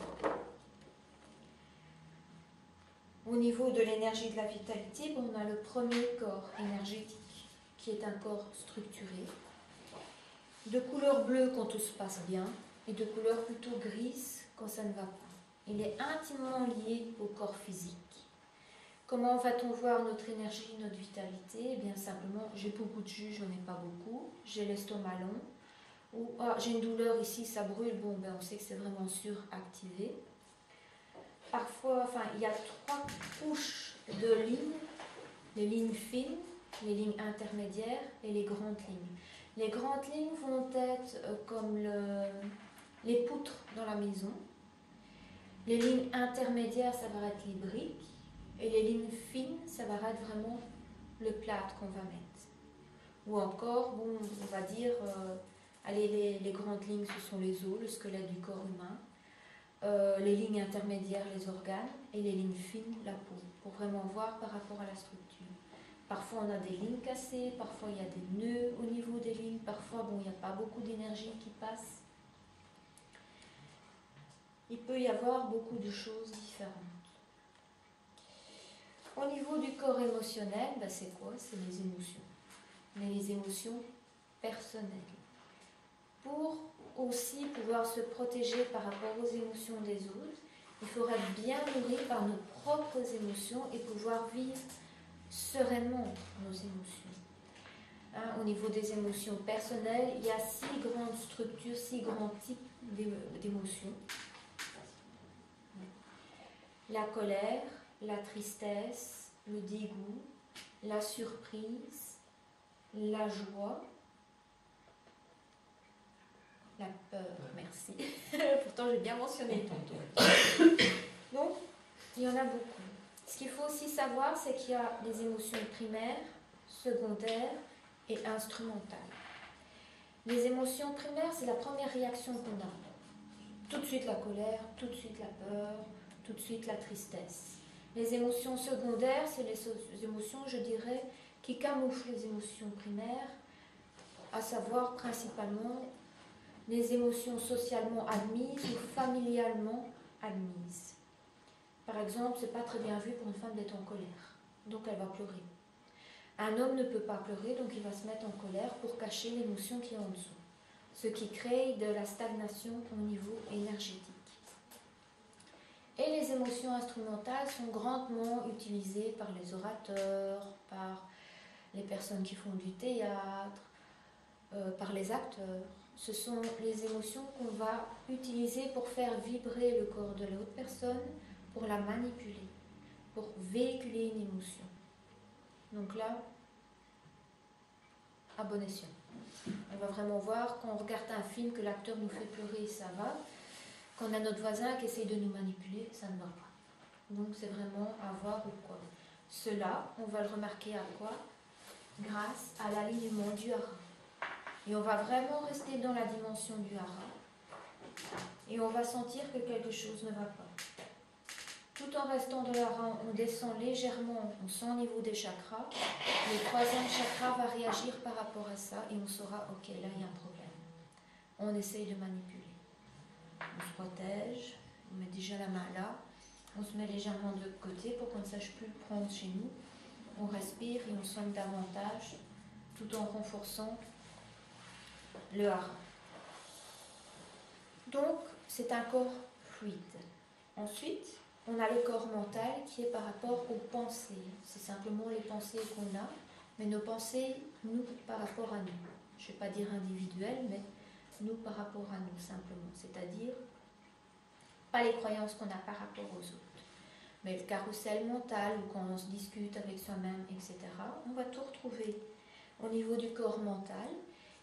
Au niveau de l'énergie et de la vitalité, on a le premier corps énergétique, qui est un corps structuré, de couleur bleue quand tout se passe bien, et de couleur plutôt grise quand ça ne va pas. Il est intimement lié au corps physique. Comment va-t-on voir notre énergie, notre vitalité? Eh bien simplement, j'ai beaucoup de jus, j'en ai pas beaucoup, j'ai l'estomac long, ou j'ai une douleur ici, ça brûle, bon, ben, on sait que c'est vraiment suractivé. Parfois, il y a 3 couches de lignes, les lignes fines, les lignes intermédiaires et les grandes lignes. Les grandes lignes vont être comme les poutres dans la maison. Les lignes intermédiaires, ça va être les briques. Et les lignes fines, ça va être vraiment le plâtre qu'on va mettre. Ou encore, bon, on va dire... Allez, les grandes lignes, ce sont les os, le squelette du corps humain. Les lignes intermédiaires, les organes. Et les lignes fines, la peau. Pour vraiment voir par rapport à la structure. Parfois, on a des lignes cassées. Parfois, il y a des nœuds au niveau des lignes. Parfois, bon, il n'y a pas beaucoup d'énergie qui passe. Il peut y avoir beaucoup de choses différentes. Au niveau du corps émotionnel, ben, c'est quoi? C'est les émotions. Mais les émotions personnelles. Pour aussi pouvoir se protéger par rapport aux émotions des autres, il faudra être bien nourri par nos propres émotions et pouvoir vivre sereinement nos émotions. Au niveau des émotions personnelles, il y a 6 grandes structures, 6 grands types d'émotions. La colère, la tristesse, le dégoût, la surprise, la joie, la peur, merci. Pourtant, j'ai bien mentionné tantôt. Donc, il y en a beaucoup. Ce qu'il faut aussi savoir, c'est qu'il y a des émotions primaires, secondaires et instrumentales. Les émotions primaires, c'est la première réaction qu'on a. Tout de suite la colère, tout de suite la peur, tout de suite la tristesse. Les émotions secondaires, c'est les émotions, je dirais, qui camouflent les émotions primaires, à savoir principalement les émotions socialement admises ou familialement admises. Par exemple, c'est pas très bien vu pour une femme d'être en colère, donc elle va pleurer. Un homme ne peut pas pleurer, donc il va se mettre en colère pour cacher l'émotion qui est en dessous, ce qui crée de la stagnation au niveau énergétique. Et les émotions instrumentales sont grandement utilisées par les orateurs, par les personnes qui font du théâtre, par les acteurs. ce sont les émotions qu'on va utiliser pour faire vibrer le corps de l'autre personne, pour la manipuler, pour véhiculer une émotion. Donc là, à bon escient. On va vraiment voir, quand on regarde un film, que l'acteur nous fait pleurer, ça va. Quand on a notre voisin qui essaye de nous manipuler, ça ne va pas. Donc c'est vraiment à voir ou quoi. Cela, on va le remarquer à quoi? Grâce à l'alignement du hara. Et on va vraiment rester dans la dimension du hara. Et on va sentir que quelque chose ne va pas. Tout en restant dans le hara, on descend légèrement, on sent au niveau des chakras. Le troisième chakra va réagir par rapport à ça et on saura, ok, là il y a un problème. On essaye de manipuler. On se protège, on met déjà la main là, on se met légèrement de côté pour qu'on ne sache plus le prendre chez nous. On respire et on soigne davantage tout en renforçant le hara. Donc, c'est un corps fluide. Ensuite, on a le corps mental qui est par rapport aux pensées. C'est simplement les pensées qu'on a, mais nos pensées, nous, par rapport à nous. Je ne vais pas dire individuelles, mais nous par rapport à nous, simplement. C'est-à-dire, pas les croyances qu'on a par rapport aux autres. Mais le carrousel mental, ou quand on se discute avec soi-même, etc., on va tout retrouver au niveau du corps mental,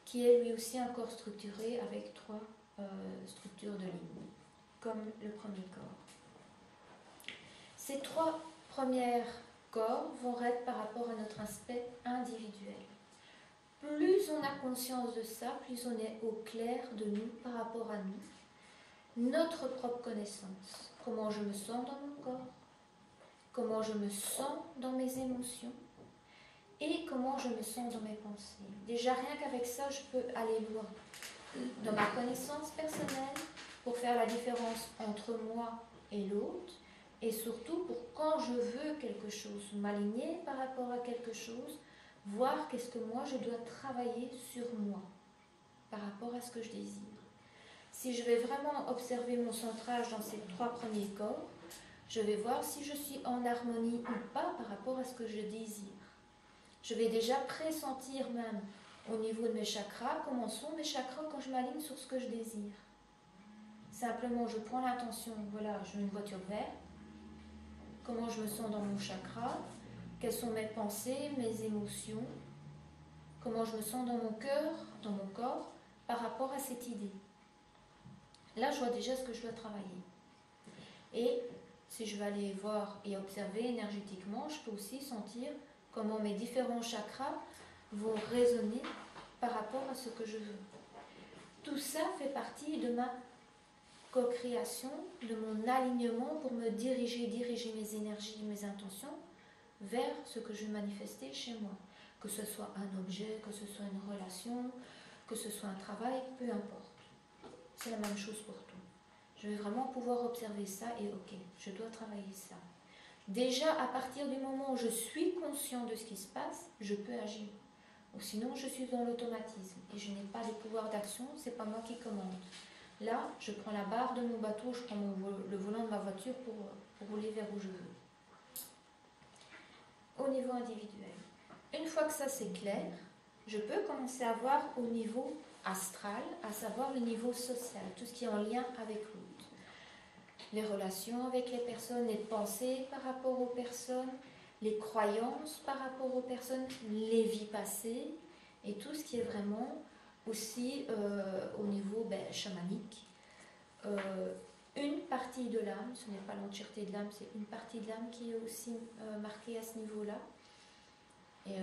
qui est lui aussi un corps structuré avec 3 structures de lignes, comme le premier corps. Ces 3 premiers corps vont être par rapport à notre aspect individuel. Plus on a conscience de ça, plus on est au clair de nous par rapport à nous, notre propre connaissance, comment je me sens dans mon corps, comment je me sens dans mes émotions et comment je me sens dans mes pensées. Déjà, rien qu'avec ça, je peux aller loin dans ma connaissance personnelle pour faire la différence entre moi et l'autre et surtout pour quand je veux quelque chose, m'aligner par rapport à quelque chose, voir qu'est-ce que moi je dois travailler sur moi par rapport à ce que je désire. Si je vais vraiment observer mon centrage dans ces 3 premiers corps, je vais voir si je suis en harmonie ou pas par rapport à ce que je désire. Je vais déjà pressentir même au niveau de mes chakras, comment sont mes chakras quand je m'aligne sur ce que je désire. Simplement, je prends l'intention, voilà, je veux une voiture verte, comment je me sens dans mon chakra, quelles sont mes pensées, mes émotions, comment je me sens dans mon cœur, dans mon corps, par rapport à cette idée. Là, je vois déjà ce que je dois travailler. Et si je vais aller voir et observer énergétiquement, je peux aussi sentir comment mes différents chakras vont résonner par rapport à ce que je veux. Tout ça fait partie de ma co-création, de mon alignement pour me diriger mes énergies, mes intentions vers ce que je veux manifester chez moi. Que ce soit un objet, que ce soit une relation, que ce soit un travail, peu importe. C'est la même chose pour tout. Je vais vraiment pouvoir observer ça et ok, je dois travailler ça. Déjà, à partir du moment où je suis conscient de ce qui se passe, je peux agir. Ou sinon, je suis dans l'automatisme et je n'ai pas de pouvoir d'action, c'est pas moi qui commande. Là, je prends la barre de mon bateau, je prends le volant de ma voiture pour rouler vers où je veux. Au niveau individuel. Une fois que ça c'est clair, je peux commencer à voir au niveau astral, à savoir le niveau social, tout ce qui est en lien avec l'autre. Les relations avec les personnes, les pensées par rapport aux personnes, les croyances par rapport aux personnes, les vies passées et tout ce qui est vraiment aussi au niveau chamanique. Une partie de l'âme, ce n'est pas l'entièreté de l'âme, c'est une partie de l'âme qui est aussi marquée à ce niveau-là et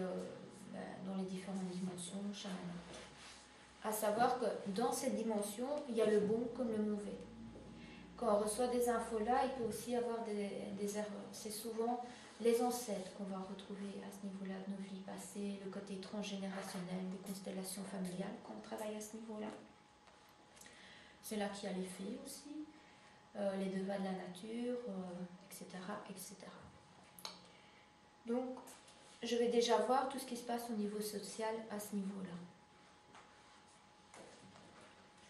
dans les différentes dimensions chamaniques. À savoir que dans cette dimension, il y a le bon comme le mauvais. Quand on reçoit des infos là, il peut aussi y avoir des erreurs. C'est souvent les ancêtres qu'on va retrouver à ce niveau-là, nos vies passées, le côté transgénérationnel, des constellations familiales, quand on travaille à ce niveau-là. C'est là qu'il y a les fées aussi, les devins de la nature, etc., etc. Donc, je vais déjà voir tout ce qui se passe au niveau social à ce niveau-là.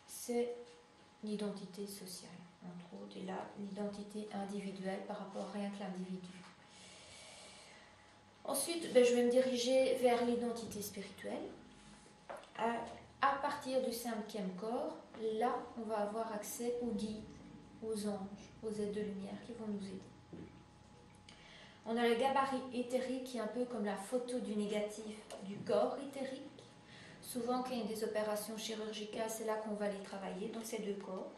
C'est l'identité sociale, entre autres, et là, l'identité individuelle par rapport à rien que l'individu. Ensuite, je vais me diriger vers l'identité spirituelle. À partir partir du 5e corps, là, on va avoir accès aux guides, aux anges, aux aides de lumière qui vont nous aider. On a le gabarit éthérique qui est un peu comme la photo du négatif du corps éthérique. Souvent, quand il y a des opérations chirurgicales, c'est là qu'on va les travailler, dans ces deux corps.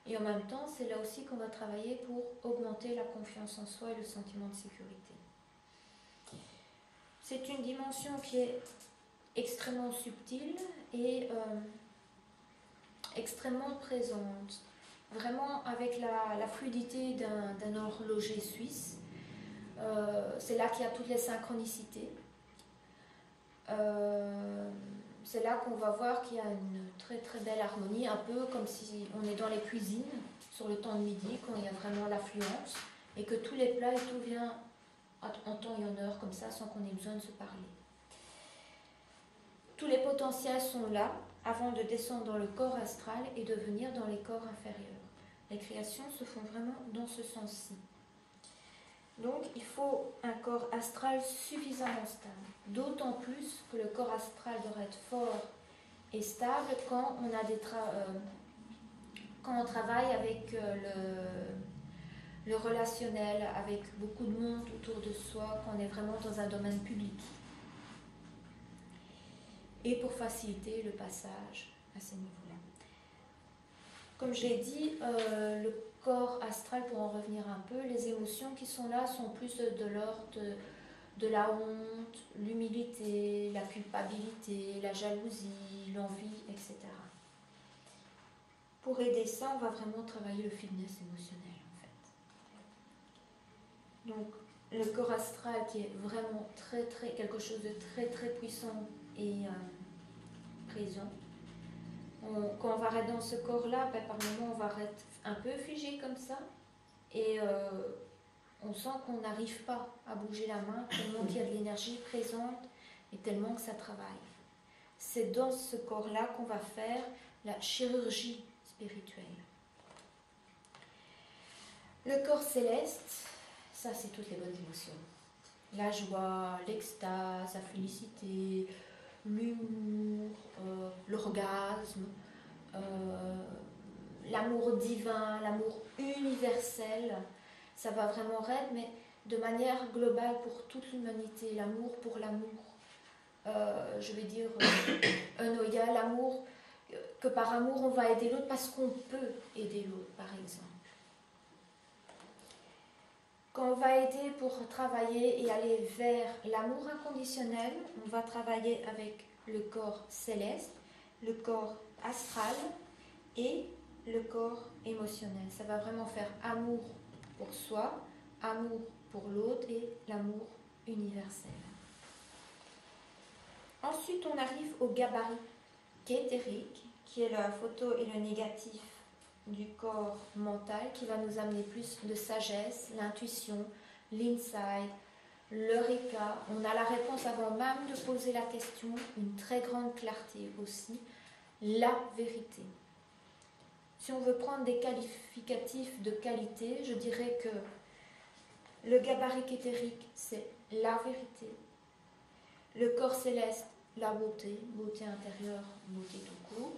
Et en même temps, c'est là aussi qu'on va travailler pour augmenter la confiance en soi et le sentiment de sécurité. C'est une dimension qui est extrêmement subtile et extrêmement présente. Vraiment avec la fluidité d'un horloger suisse. C'est là qu'il y a toutes les synchronicités. C'est là qu'on va voir qu'il y a une très très belle harmonie, un peu comme si on est dans les cuisines sur le temps de midi, quand il y a vraiment l'affluence, et que tous les plats et tout vient en temps et en heure comme ça, sans qu'on ait besoin de se parler. Tous les potentiels sont là avant de descendre dans le corps astral et de venir dans les corps inférieurs. Les créations se font vraiment dans ce sens-ci. Donc, il faut un corps astral suffisamment stable. D'autant plus que le corps astral doit être fort et stable quand on a quand on travaille avec le relationnel, avec beaucoup de monde autour de soi, quand on est vraiment dans un domaine public. Et pour faciliter le passage à ces niveaux-là. Comme je l'ai dit, le corps astral, pour en revenir un peu, les émotions qui sont là sont plus de l'ordre de la honte, l'humilité, la culpabilité, la jalousie, l'envie, etc. Pour aider ça, on va vraiment travailler le fitness émotionnel, en fait. Donc, le corps astral qui est vraiment quelque chose de très très puissant et présent. Quand on va être dans ce corps-là, par moments on va être un peu figé comme ça et on sent qu'on n'arrive pas à bouger la main tellement qu'il y a de l'énergie présente et tellement que ça travaille. C'est dans ce corps-là qu'on va faire la chirurgie spirituelle. Le corps céleste, ça c'est toutes les bonnes émotions. La joie, l'extase, la félicité, l'humour, l'orgasme, l'amour divin, l'amour universel, ça va vraiment être, mais de manière globale pour toute l'humanité, l'amour pour l'amour. Je vais dire, l'amour, que par amour on va aider l'autre parce qu'on peut aider l'autre, par exemple. Quand on va aider pour travailler et aller vers l'amour inconditionnel, on va travailler avec le corps céleste, le corps astral et le corps émotionnel. Ça va vraiment faire amour pour soi, amour pour l'autre et l'amour universel. Ensuite, on arrive au gabarit éthérique, qui est la photo et le négatif du corps mental, qui va nous amener plus de sagesse, l'intuition, l'insight, l'eureka. On a la réponse avant même de poser la question, une très grande clarté aussi, la vérité. Si on veut prendre des qualificatifs de qualité, je dirais que le gabarit éthérique, c'est la vérité. Le corps céleste, la beauté, beauté intérieure, beauté tout court.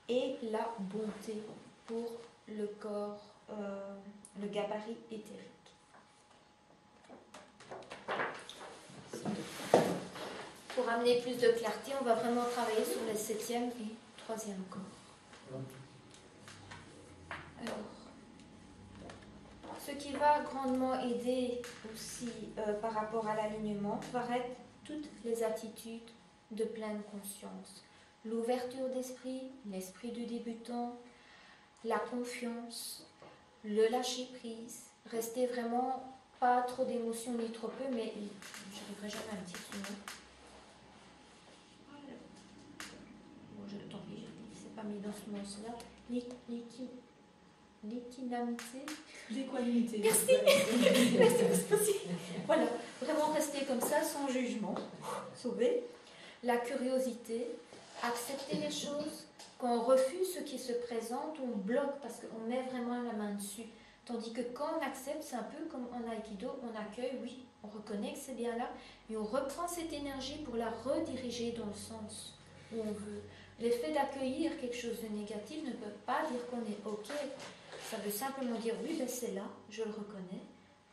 Et la bonté pour le corps, le gabarit éthérique. Pour amener plus de clarté, on va vraiment travailler sur les 7e et 3e corps. Alors, ce qui va grandement aider aussi par rapport à l'alignement va être toutes les attitudes de pleine conscience. L'ouverture d'esprit, l'esprit du débutant, la confiance, le lâcher-prise, rester vraiment pas trop d'émotions ni trop peu, mais je n'arriverai jamais à un petit truc. Bon, tant pis, c'est pas mis dans ce mot-là. L'équanimité. L'équanimité. Merci. Merci. Voilà, vraiment rester comme ça, sans jugement, sauver. La curiosité, accepter les choses. Quand on refuse ce qui se présente, on bloque parce qu'on met vraiment la main dessus. Tandis que quand on accepte, c'est un peu comme en Aïkido, on accueille, oui, on reconnaît que c'est bien là, et on reprend cette énergie pour la rediriger dans le sens où on veut. L'effet d'accueillir quelque chose de négatif ne peut pas dire qu'on est OK. Ça veut simplement dire, oui, ben c'est là, je le reconnais,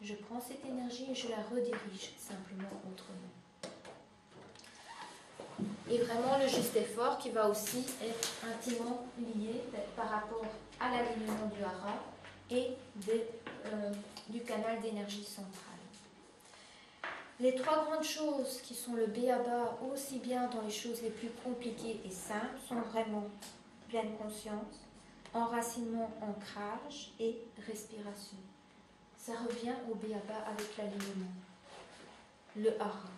je prends cette énergie et je la redirige simplement autrement. Et vraiment le juste effort qui va aussi être intimement lié par rapport à l'alignement du hara et du canal d'énergie centrale. Les trois grandes choses qui sont le béaba, aussi bien dans les choses les plus compliquées et simples, sont vraiment pleine conscience, enracinement, ancrage et respiration. Ça revient au béaba avec l'alignement. Le hara,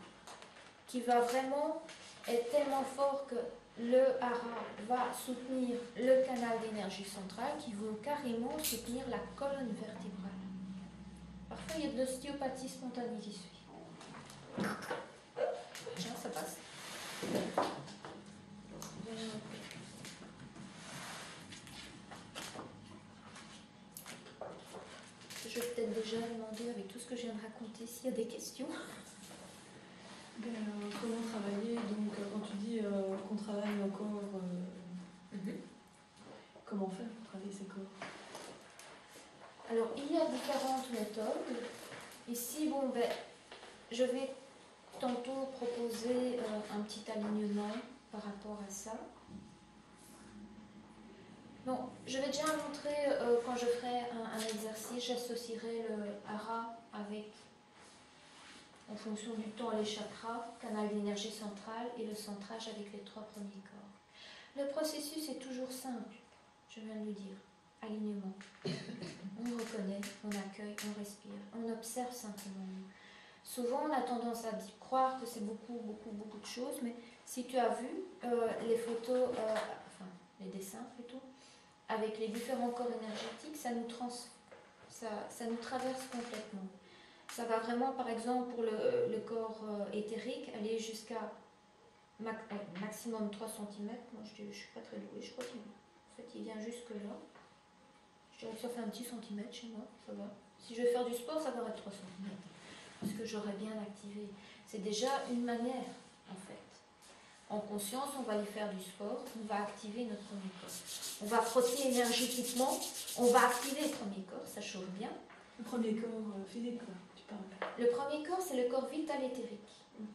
qui va vraiment être tellement fort que le hara va soutenir le canal d'énergie centrale qui va carrément soutenir la colonne vertébrale. Parfois, il y a de l'ostéopathie spontanée qui suit. Tiens, ça passe. Je vais peut-être déjà demander, avec tout ce que je viens de raconter, s'il y a des questions. Comment travailler? Donc, quand tu dis qu'on travaille nos corps, comment faire pour travailler ces corps? Alors, il y a différentes méthodes. Ici, bon, je vais tantôt proposer un petit alignement par rapport à ça. Bon, je vais déjà montrer, quand je ferai un exercice, j'associerai le hara avec, en fonction du temps, les chakras, canal d'énergie centrale et le centrage avec les trois premiers corps. Le processus est toujours simple, je viens de le dire, alignement. On reconnaît, on accueille, on respire, on observe simplement. Souvent, on a tendance à croire que c'est beaucoup de choses, mais si tu as vu les photos, enfin les dessins plutôt, avec les différents corps énergétiques, ça nous traverse complètement. Ça va vraiment, par exemple, pour le corps éthérique, aller jusqu'à maximum 3 cm. Moi, je ne suis pas très douée, je crois qu'il vient jusque là. Je dirais que ça fait un petit centimètre chez moi, ça va. Si je vais faire du sport, ça va être 3 cm. Parce que j'aurais bien activé. C'est déjà une manière, en fait. En conscience, on va aller faire du sport, on va activer notre premier corps. On va frotter énergétiquement, on va activer le premier corps, ça chauffe bien. Le premier corps physique, quoi, tu parles. Le premier corps, c'est le corps vital éthérique.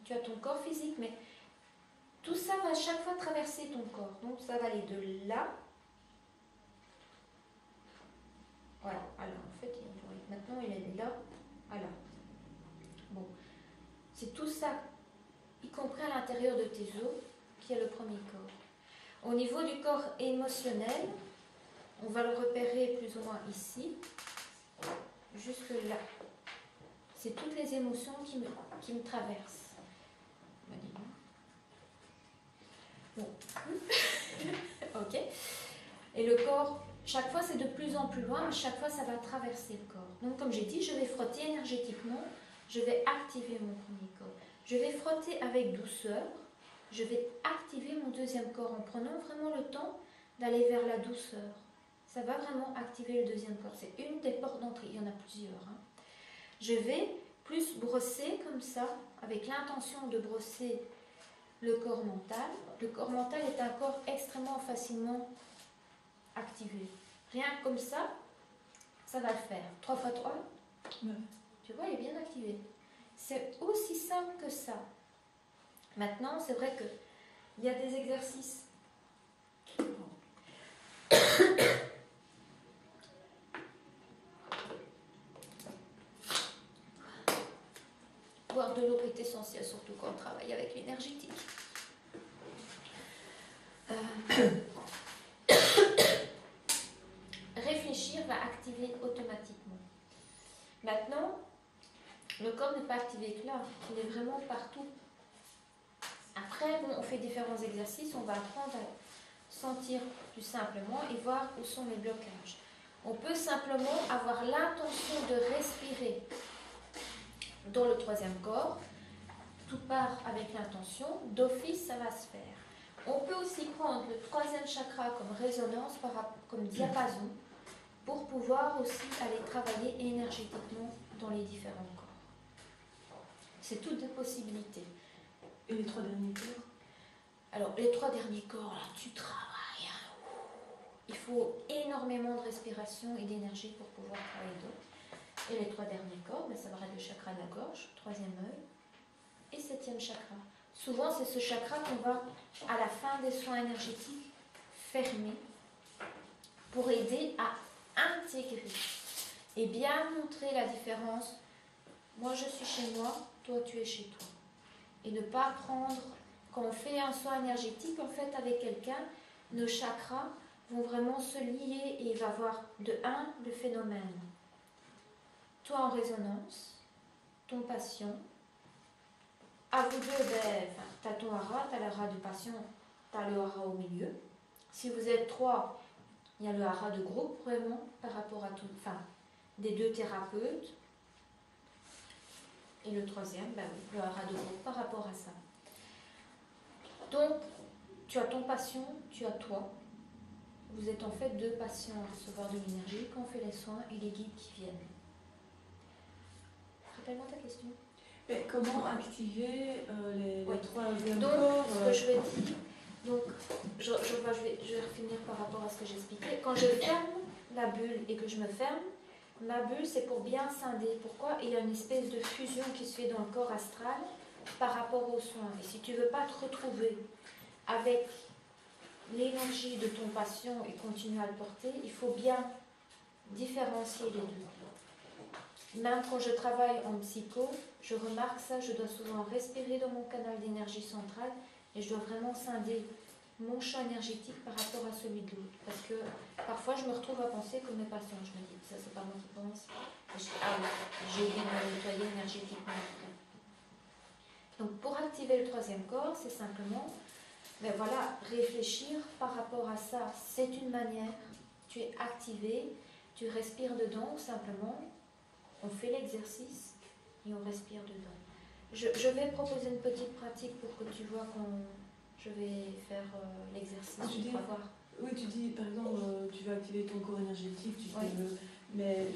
Tu as ton corps physique, mais tout ça va chaque fois traverser ton corps. Donc ça va aller de là. Voilà, alors en fait, maintenant il est là à là. Bon, c'est tout ça, y compris à l'intérieur de tes os, qui est le premier corps. Au niveau du corps émotionnel, on va le repérer plus ou moins ici, jusque là. C'est toutes les émotions qui me traversent. Bon. Ok. Et le corps, chaque fois c'est de plus en plus loin, mais chaque fois ça va traverser le corps. Donc comme j'ai dit, je vais frotter énergétiquement, je vais activer mon premier corps. Je vais frotter avec douceur, je vais activer mon deuxième corps en prenant vraiment le temps d'aller vers la douceur. Ça va vraiment activer le deuxième corps. C'est une des portes d'entrée, il y en a plusieurs. Je vais plus brosser comme ça, avec l'intention de brosser le corps mental. Le corps mental est un corps extrêmement facilement activé. Rien que comme ça, ça va le faire. 3 x 3, tu vois, il est bien activé. C'est aussi simple que ça. Maintenant, c'est vrai qu'il y a des exercices. Boire de l'eau est essentiel, surtout quand on travaille avec l'énergétique. Réfléchir va activer automatiquement. Maintenant, le corps n'est pas activé que là, il est vraiment partout. Après, bon, on fait différents exercices, on va apprendre à sentir plus simplement et voir où sont les blocages. On peut simplement avoir l'intention de respirer dans le troisième corps. Tout part avec l'intention, d'office ça va se faire. On peut aussi prendre le troisième chakra comme résonance, comme diapason, pour pouvoir aussi aller travailler énergétiquement dans les différents corps. C'est toutes des possibilités. Et les 3 derniers corps? Alors, les 3 derniers corps, là, tu travailles. Hein. Il faut énormément de respiration et d'énergie pour pouvoir travailler d'autres. Et les 3 derniers corps, ça va être le chakra de la gorge, 3e œil, et 7e chakra. Souvent, c'est ce chakra qu'on va, à la fin des soins énergétiques, fermer pour aider à intégrer et bien montrer la différence. Moi, je suis chez moi, toi, tu es chez toi. Et ne pas prendre, quand on fait un soin énergétique, en fait, avec quelqu'un, nos chakras vont vraiment se lier et il va voir, de 1, le phénomène. Toi en résonance, ton patient, à vous deux, tu as ton hara, tu as l'hara du patient, tu as le hara au milieu. Si vous êtes 3, il y a le hara de groupe vraiment par rapport à tout, des 2 thérapeutes. Et le 3e, le hara de groupe par rapport à ça. Donc, tu as ton patient, tu as toi. Vous êtes en fait 2 patients à recevoir de l'énergie quand on fait les soins et les guides qui viennent. Rappelle-moi ta question. Mais comment activer les 3e donc, corps ce que je vais dire, donc, je vais refinir par rapport à ce que j'expliquais. Quand je ferme la bulle et que je me ferme, ma bulle, c'est pour bien scinder. Pourquoi? Il y a une espèce de fusion qui se fait dans le corps astral par rapport aux soins. Et si tu ne veux pas te retrouver avec l'énergie de ton patient et continuer à le porter, il faut bien différencier les deux. Même quand je travaille en psycho, je remarque ça, je dois souvent respirer dans mon canal d'énergie centrale et je dois vraiment scinder mon champ énergétique par rapport à celui de l'autre. Parce que parfois, je me retrouve à penser comme mes patients. Je me dis, ça, c'est pas moi qui pense. Ah oui, j'ai oublié de me nettoyer énergétiquement. Donc, pour activer le 3e corps, c'est simplement, réfléchir par rapport à ça. C'est une manière, tu es activé, tu respires dedans, ou simplement, on fait l'exercice et on respire dedans. Je vais proposer une petite pratique pour que tu vois je vais faire l'exercice. Tu vas voir. Oui, tu dis, par exemple, tu vas activer ton corps énergétique, mais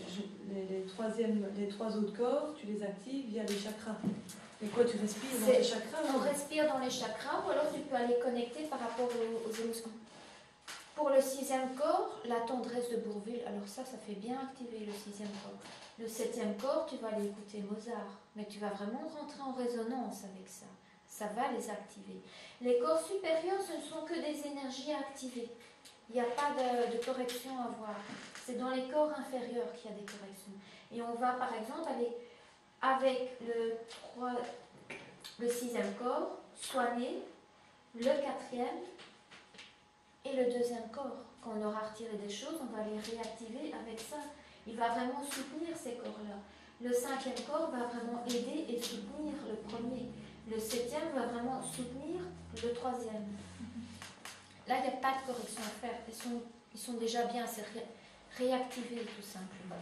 les 3 autres corps, tu les actives via les chakras. Et quoi, tu respires dans les chakras? On respire dans les chakras, ou alors tu peux aller connecter par rapport aux émotions. Pour le 6e corps, la tendresse de Bourvil, alors ça fait bien activer le 6e corps. Le 7e corps, tu vas aller écouter Mozart, mais tu vas vraiment rentrer en résonance avec ça. Ça va les activer. Les corps supérieurs, ce ne sont que des énergies à activer. Il n'y a pas de correction à voir. C'est dans les corps inférieurs qu'il y a des corrections. Et on va, par exemple, aller avec le 6e corps, soigner le 4e et le 2e corps. Quand on aura retiré des choses, on va les réactiver avec ça. Il va vraiment soutenir ces corps-là. Le 5e corps va vraiment aider et soutenir le premier. Le 7e va vraiment soutenir le 3e. Là, il n'y a pas de correction à faire. Ils sont déjà bien réactivés, tout simplement.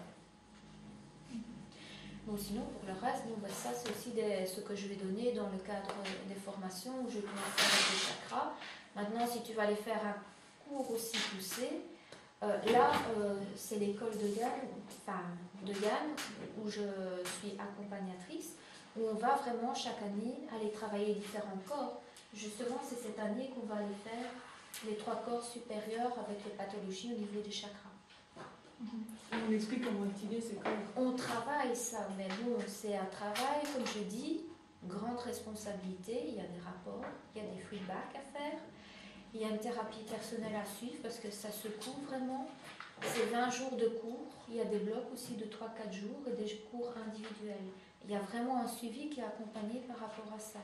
Bon, sinon, pour le reste, ça, c'est aussi ce que je vais donner dans le cadre des formations où je commence avec les chakras. Maintenant, si tu vas aller faire un cours aussi poussé, c'est l'école de Yann, où je suis accompagnatrice, où on va vraiment chaque année aller travailler différents corps. Justement, c'est cette année qu'on va aller faire les 3 corps supérieurs avec les pathologies au niveau des chakras. On explique comment activer ces corps. On travaille ça, mais bon, c'est un travail, comme je dis, grande responsabilité. Il y a des rapports, il y a des feedbacks à faire. Il y a une thérapie personnelle à suivre parce que ça secoue vraiment. C'est 20 jours de cours. Il y a des blocs aussi de 3-4 jours et des cours individuels. Il y a vraiment un suivi qui est accompagné par rapport à ça.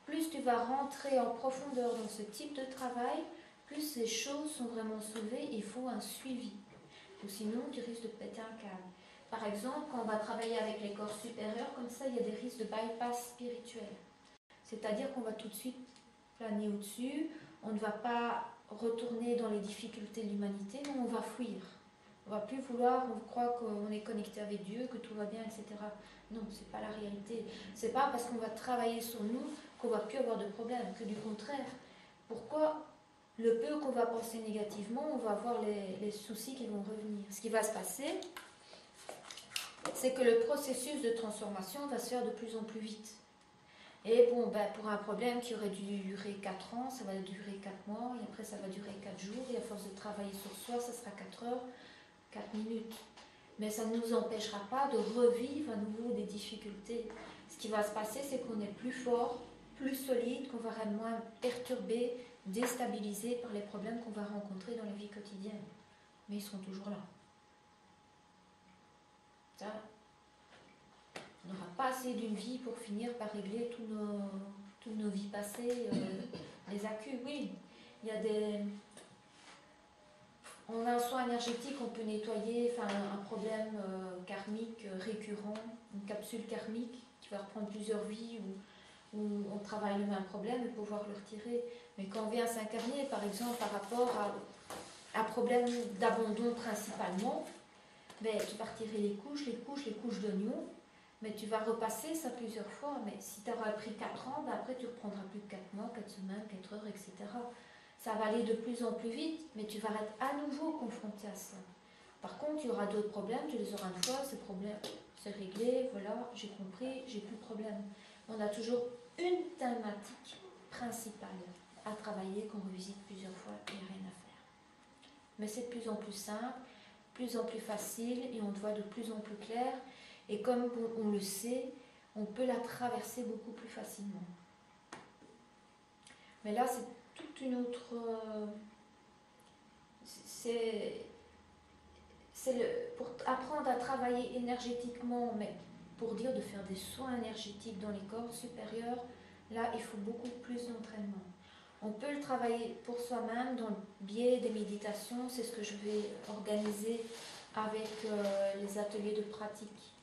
Plus tu vas rentrer en profondeur dans ce type de travail, plus ces choses sont vraiment soulevées. Il faut un suivi. Ou sinon, tu risques de péter un câble. Par exemple, quand on va travailler avec les corps supérieurs, comme ça, il y a des risques de bypass spirituel. C'est-à-dire qu'on va tout de suite planer au-dessus. On ne va pas retourner dans les difficultés de l'humanité, mais on va fuir. On ne va plus vouloir, on croit qu'on est connecté avec Dieu, que tout va bien, etc. Non, ce n'est pas la réalité. Ce n'est pas parce qu'on va travailler sur nous qu'on ne va plus avoir de problème, que du contraire. Pourquoi le peu qu'on va penser négativement, on va avoir les soucis qui vont revenir. Ce qui va se passer, c'est que le processus de transformation va se faire de plus en plus vite. Et bon, ben, pour un problème qui aurait dû durer 4 ans, ça va durer 4 mois, et après ça va durer 4 jours, et à force de travailler sur soi, ça sera 4 heures, 4 minutes. Mais ça ne nous empêchera pas de revivre à nouveau des difficultés. Ce qui va se passer, c'est qu'on est plus fort, plus solide, qu'on va être moins perturbé, déstabilisé par les problèmes qu'on va rencontrer dans la vie quotidienne. Mais ils seront toujours là. Ça, on n'aura pas assez d'une vie pour finir par régler toutes nos vies passées, les accus. Oui, il y a des... On a un soin énergétique, on peut nettoyer un problème karmique récurrent, une capsule karmique qui va reprendre plusieurs vies où on travaille le même problème et pouvoir le retirer. Mais quand on vient s'incarner, par exemple, par rapport à un problème d'abandon principalement, ben, tu vas retirer les couches d'oignons, mais tu vas repasser ça plusieurs fois. Mais si tu auras pris 4 ans, ben après tu reprendras plus de 4 mois, 4 semaines, 4 heures, etc. Ça va aller de plus en plus vite, mais tu vas être à nouveau confronté à ça. Par contre, il y aura d'autres problèmes, tu les auras une fois, ces problèmes, c'est réglé, voilà, j'ai compris, j'ai plus de problème. On a toujours une thématique principale à travailler qu'on revisite plusieurs fois, il n'y a rien à faire. Mais c'est de plus en plus simple, de plus en plus facile, et on te voit de plus en plus clair. Et comme on le sait, on peut la traverser beaucoup plus facilement. Mais là, c'est toute une autre... pour apprendre à travailler énergétiquement, mais pour dire de faire des soins énergétiques dans les corps supérieurs, là, il faut beaucoup plus d'entraînement. On peut le travailler pour soi-même dans le biais des méditations. C'est ce que je vais organiser avec les ateliers de pratique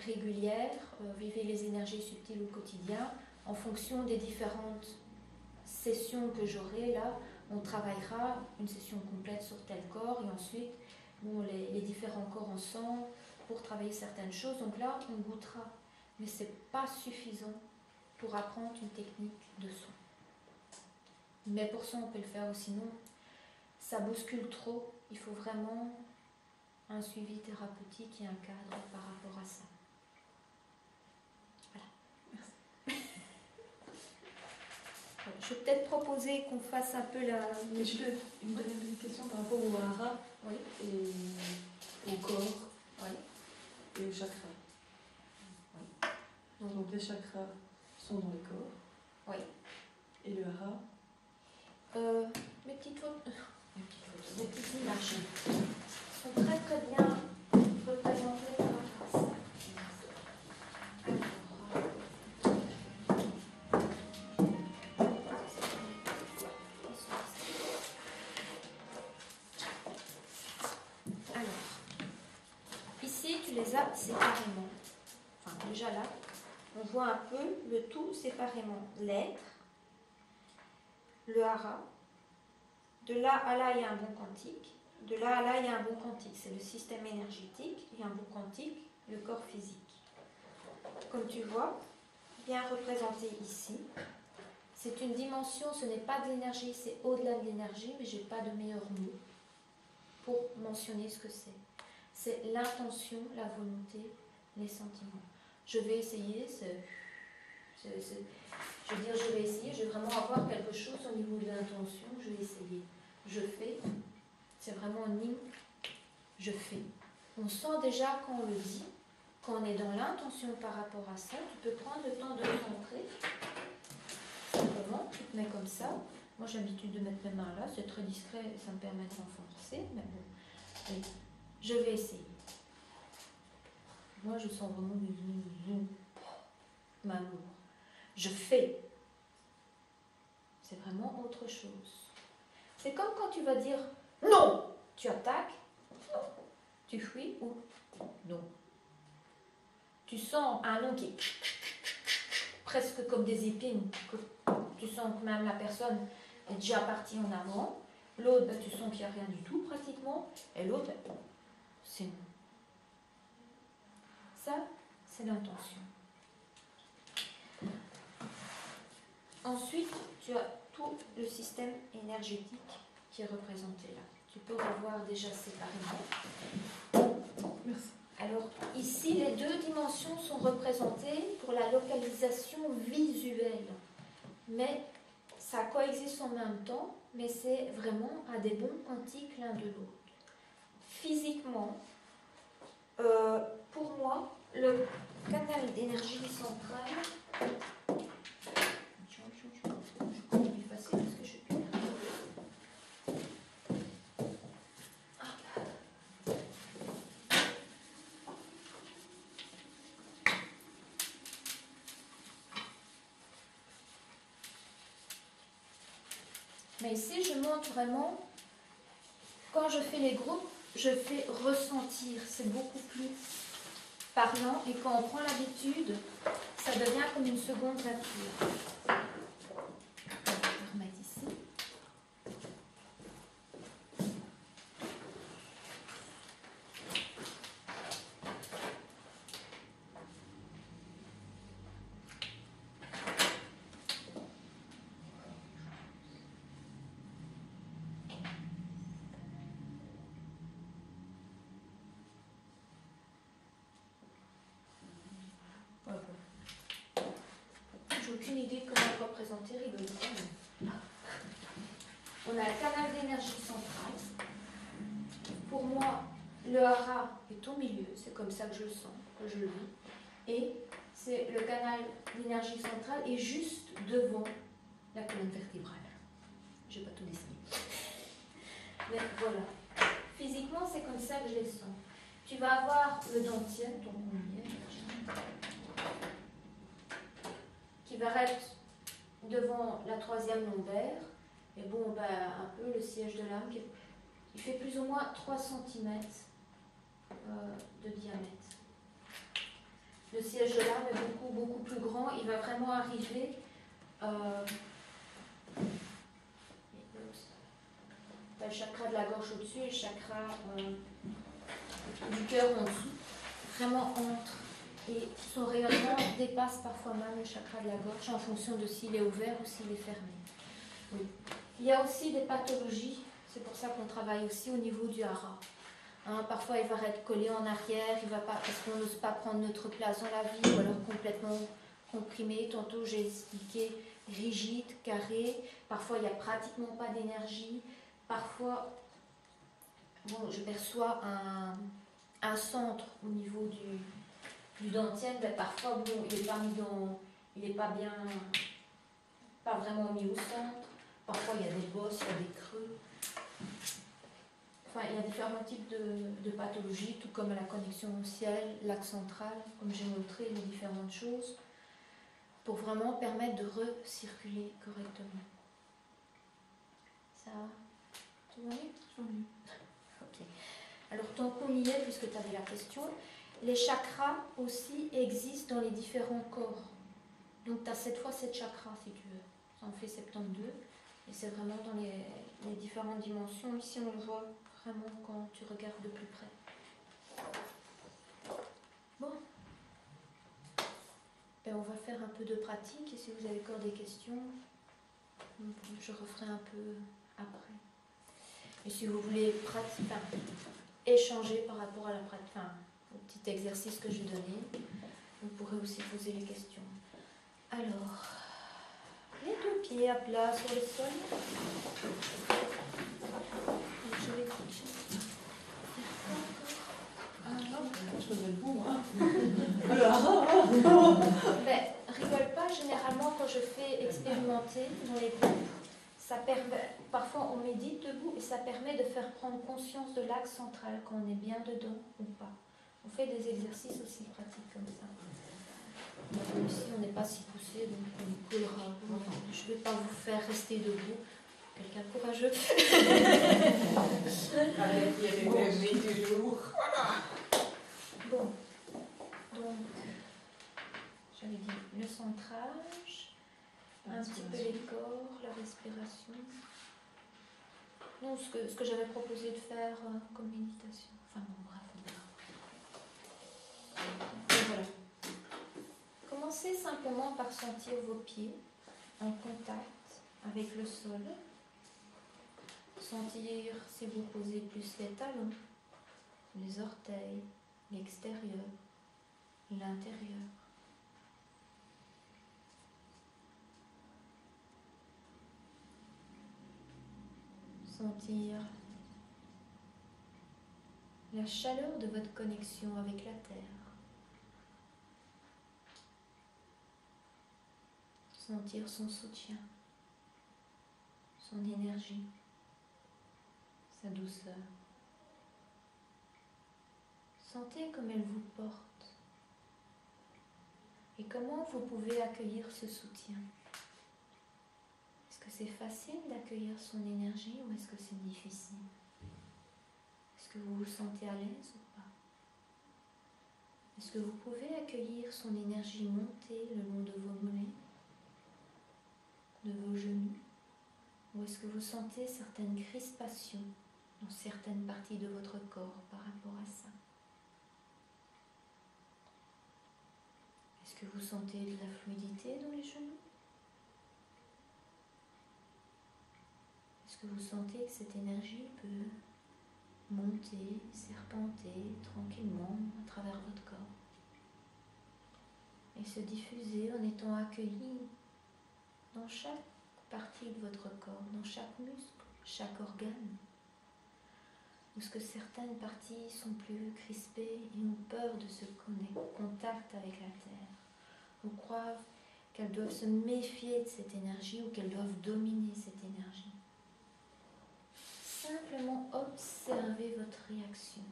régulière. Vivez les énergies subtiles au quotidien. En fonction des différentes sessions que j'aurai là, on travaillera une session complète sur tel corps et ensuite bon, les différents corps ensemble pour travailler certaines choses. Donc là, on goûtera. Mais ce n'est pas suffisant pour apprendre une technique de soin. Mais pour ça, on peut le faire, ou sinon, ça bouscule trop. Il faut vraiment un suivi thérapeutique et un cadre par rapport à ça. Voilà. Merci. Je vais peut-être proposer qu'on fasse un peu la... Mais je peux une dernière question par rapport au hara, oui, et au corps, oui, et au chakra. Oui. Donc les chakras sont dans le corps. Oui. Et le hara? Mes petites photos, mes petites images sont très très bien représentées par rapport à ça. Alors, ici tu les as séparément. Enfin, déjà là, on voit un peu le tout séparément. L'être, le hara. De là à là, il y a un bon quantique. De là à là, il y a un bon quantique. C'est le système énergétique. Il y a un bon quantique, le corps physique. Comme tu vois, bien représenté ici. C'est une dimension, ce n'est pas de l'énergie, c'est au-delà de l'énergie, mais je n'ai pas de meilleur mot pour mentionner ce que c'est. C'est l'intention, la volonté, les sentiments. Je vais essayer, je vais essayer, je vais vraiment avoir quelque chose au niveau de l'intention, je vais essayer. Je fais, c'est vraiment un hymne, je fais. On sent déjà quand on le dit, quand on est dans l'intention par rapport à ça, tu peux prendre le temps de centrer. Simplement, tu te mets comme ça. Moi j'ai l'habitude de mettre mes mains là, c'est très discret et ça me permet de s'enfoncer, mais bon. Et je vais essayer. Moi je sens vraiment m'amour. Je fais. C'est vraiment autre chose. C'est comme quand tu vas dire non, tu attaques, non, tu fuis ou non. Tu sens un non qui est presque comme des épines. Tu sens que même la personne est déjà partie en avant. L'autre, ben, tu sens qu'il n'y a rien du tout pratiquement. Et l'autre, ben, c'est non. Ça, c'est l'intention. Ensuite, tu as tout le système énergétique qui est représenté là. Tu peux revoir déjà séparément. Merci. Alors ici, les deux dimensions sont représentées pour la localisation visuelle. Mais ça coexiste en même temps, mais c'est vraiment à des bons quantiques l'un de l'autre. Physiquement, pour moi, le canal d'énergie centrale, je peux plus facile parce que je suis plus là. Mais ici, je montre vraiment, quand je fais les groupes, je fais ressentir, c'est beaucoup plus parlant, et quand on prend l'habitude, ça devient comme une seconde nature. Je vais remettre ici. J'ai aucune idée de comment on va présenter, rigolo. On a le canal d'énergie centrale. Pour moi, le hara est au milieu, c'est comme ça que je le sens, que je le vis. Et c'est le canal d'énergie centrale est juste devant la colonne vertébrale. Je n'ai pas tout dessiné. Mais voilà. Physiquement, c'est comme ça que je les sens. Tu vas avoir le dentier, ton collier, qui va être devant la troisième lombaire. Et bon, ben, un peu le siège de l'âme, il fait plus ou moins 3 cm de diamètre. Le siège de l'âme est beaucoup, beaucoup plus grand. Il va vraiment arriver le chakra de la gorge au-dessus et le chakra du cœur en dessous. Vraiment entre. Et son rayonnement dépasse parfois même le chakra de la gorge en fonction de s'il est ouvert ou s'il est fermé. Oui. Il y a aussi des pathologies, c'est pour ça qu'on travaille aussi au niveau du hara. Hein, parfois il va être collé en arrière, il va pas, parce qu'on n'ose pas prendre notre place dans la vie, ou alors complètement comprimé. Tantôt j'ai expliqué rigide, carré, parfois il n'y a pratiquement pas d'énergie, parfois bon, je perçois un centre au niveau du dentier, mais parfois bon, il n'est pas bien, pas vraiment mis au centre. Parfois, il y a des bosses, il y a des creux. Enfin, il y a différents types de pathologies, tout comme la connexion au ciel, l'axe central, comme j'ai montré les différentes choses, pour vraiment permettre de recirculer correctement. Ça va? Tout va mieux? Ok. Alors, tant qu'on y est, puisque tu avais la question, les chakras aussi existent dans les différents corps. Donc, tu as 7 fois 7 chakras, si tu veux. Ça en fait 72. Et c'est vraiment dans les différentes dimensions. Ici, on le voit vraiment quand tu regardes de plus près. Bon. Ben, on va faire un peu de pratique. Et si vous avez encore des questions, je referai un peu après. Et si vous voulez échanger par rapport à la pratique, au petit exercice que j'ai donné, vous pourrez aussi poser les questions. Alors... les 2 pieds à plat sur le sol. Donc je vais Je faisais le bon, hein. Ben, rigole pas, généralement quand je fais expérimenter dans les groupes, ça permet, parfois on médite debout et ça permet de faire prendre conscience de l'axe central, quand on est bien dedans ou pas. On fait des exercices aussi pratiques comme ça. Ici, on n'est pas si poussé, donc on collera. Je ne vais pas vous faire rester debout. Quelqu'un de courageux. Avec l'énergie du jour. Bon. Donc, j'avais dit le centrage, un petit peu les corps, la respiration. Non, ce que j'avais proposé de faire comme méditation. Enfin bon, bref, on verra. Et voilà. Commencez simplement par sentir vos pieds en contact avec le sol. Sentir si vous posez plus les talons, les orteils, l'extérieur, l'intérieur. Sentir la chaleur de votre connexion avec la Terre. Sentir son soutien, son énergie, sa douceur. Sentez comme elle vous porte et comment vous pouvez accueillir ce soutien. Est-ce que c'est facile d'accueillir son énergie ou est-ce que c'est difficile? Est-ce que vous vous sentez à l'aise ou pas? Est-ce que vous pouvez accueillir son énergie monter le long de vos mollets, de vos genoux? Ou est-ce que vous sentez certaines crispations dans certaines parties de votre corps par rapport à ça? Est-ce que vous sentez de la fluidité dans les genoux? Est-ce que vous sentez que cette énergie peut monter, serpenter tranquillement à travers votre corps et se diffuser en étant accueilli dans chaque partie de votre corps, dans chaque muscle, chaque organe? Ou est-ce que certaines parties sont plus crispées et ont peur de ce contact avec la Terre, ou croient qu'elles doivent se méfier de cette énergie ou qu'elles doivent dominer cette énergie? Simplement observez votre réaction.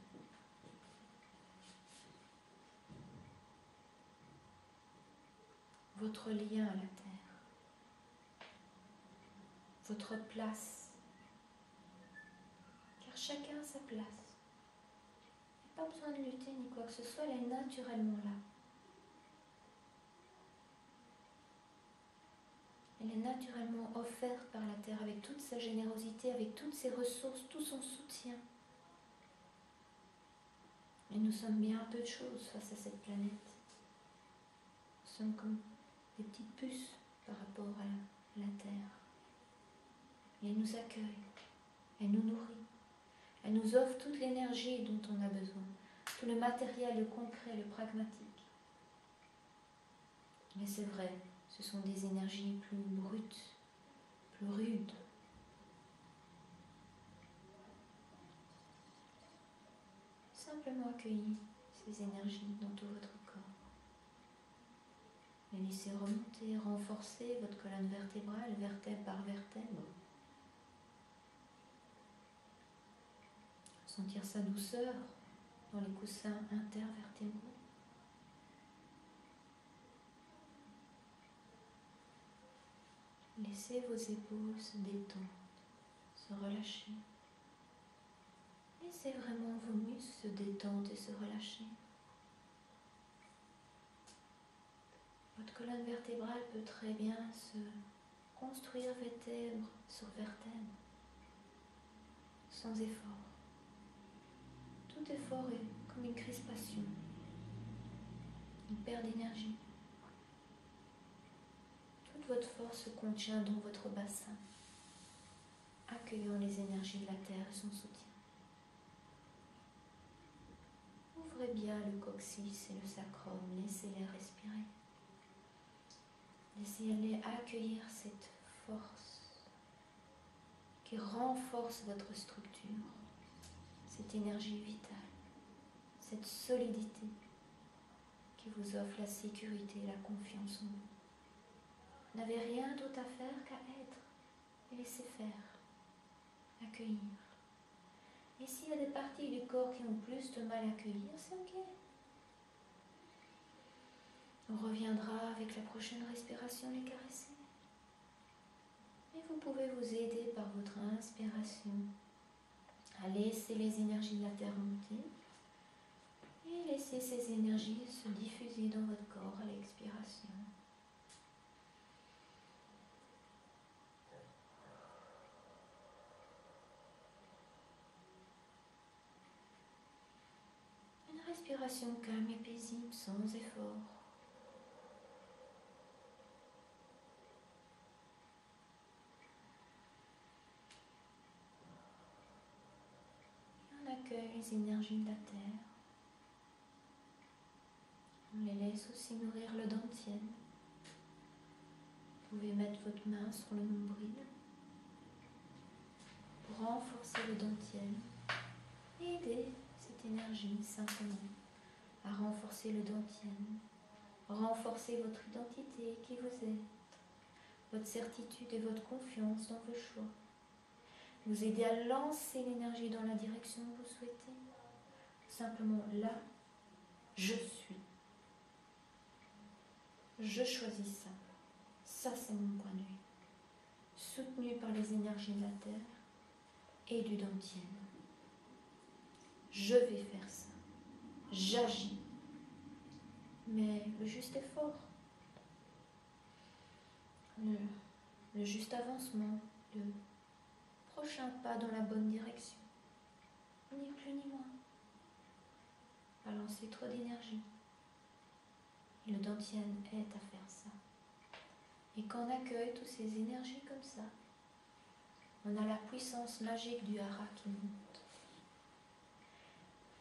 Votre lien à la Terre. Votre place. Car chacun a sa place. Il n'y a pas besoin de lutter ni quoi que ce soit, elle est naturellement là. Elle est naturellement offerte par la Terre avec toute sa générosité, avec toutes ses ressources, tout son soutien. Et nous sommes bien peu de choses face à cette planète. Nous sommes comme des petites puces par rapport à la Terre. Et elle nous accueille, elle nous nourrit, elle nous offre toute l'énergie dont on a besoin, tout le matériel, le concret, le pragmatique. Mais c'est vrai, ce sont des énergies plus brutes, plus rudes. Simplement accueillir ces énergies dans tout votre corps. Les laissez remonter, renforcer votre colonne vertébrale, vertèbre par vertèbre. Sentir sa douceur dans les coussins intervertébraux. Laissez vos épaules se détendre, se relâcher. Laissez vraiment vos muscles se détendre et se relâcher. Votre colonne vertébrale peut très bien se construire vertèbre sur vertèbre, sans effort. Tout effort est comme une crispation, une perte d'énergie. Toute votre force se contient dans votre bassin, accueillant les énergies de la Terre et son soutien. Ouvrez bien le coccyx et le sacrum, laissez-les respirer. Laissez-les accueillir cette force qui renforce votre structure, cette énergie vitale, cette solidité qui vous offre la sécurité et la confiance en vous. Vous n'avez rien d'autre à faire qu'à être et laisser faire, accueillir. Et s'il y a des parties du corps qui ont plus de mal à accueillir, c'est ok. On reviendra avec la prochaine respiration les caresser. Et vous pouvez vous aider par votre inspiration à laisser les énergies de la Terre monter et laisser ces énergies se diffuser dans votre corps à l'expiration. Une respiration calme et paisible, sans effort. Et on accueille les énergies de la Terre On les laisse aussi nourrir le dantian. Vous pouvez mettre votre main sur le nombril pour renforcer le dantian et aider cette énergie simplement à renforcer le dantian, renforcer votre identité, qui vous êtes, votre certitude et votre confiance dans vos choix. Vous aider à lancer l'énergie dans la direction que vous souhaitez. Simplement là, je suis. Je choisis ça. Ça, c'est mon point de vue. Soutenu par les énergies de la Terre et du dantian. Je vais faire ça. J'agis. Mais le juste effort, le juste avancement, le prochain pas dans la bonne direction. Ni plus ni moins. Pas lancer trop d'énergie. Et le dantian aide à faire ça. Et quand on accueille toutes ces énergies comme ça, on a la puissance magique du hara qui monte.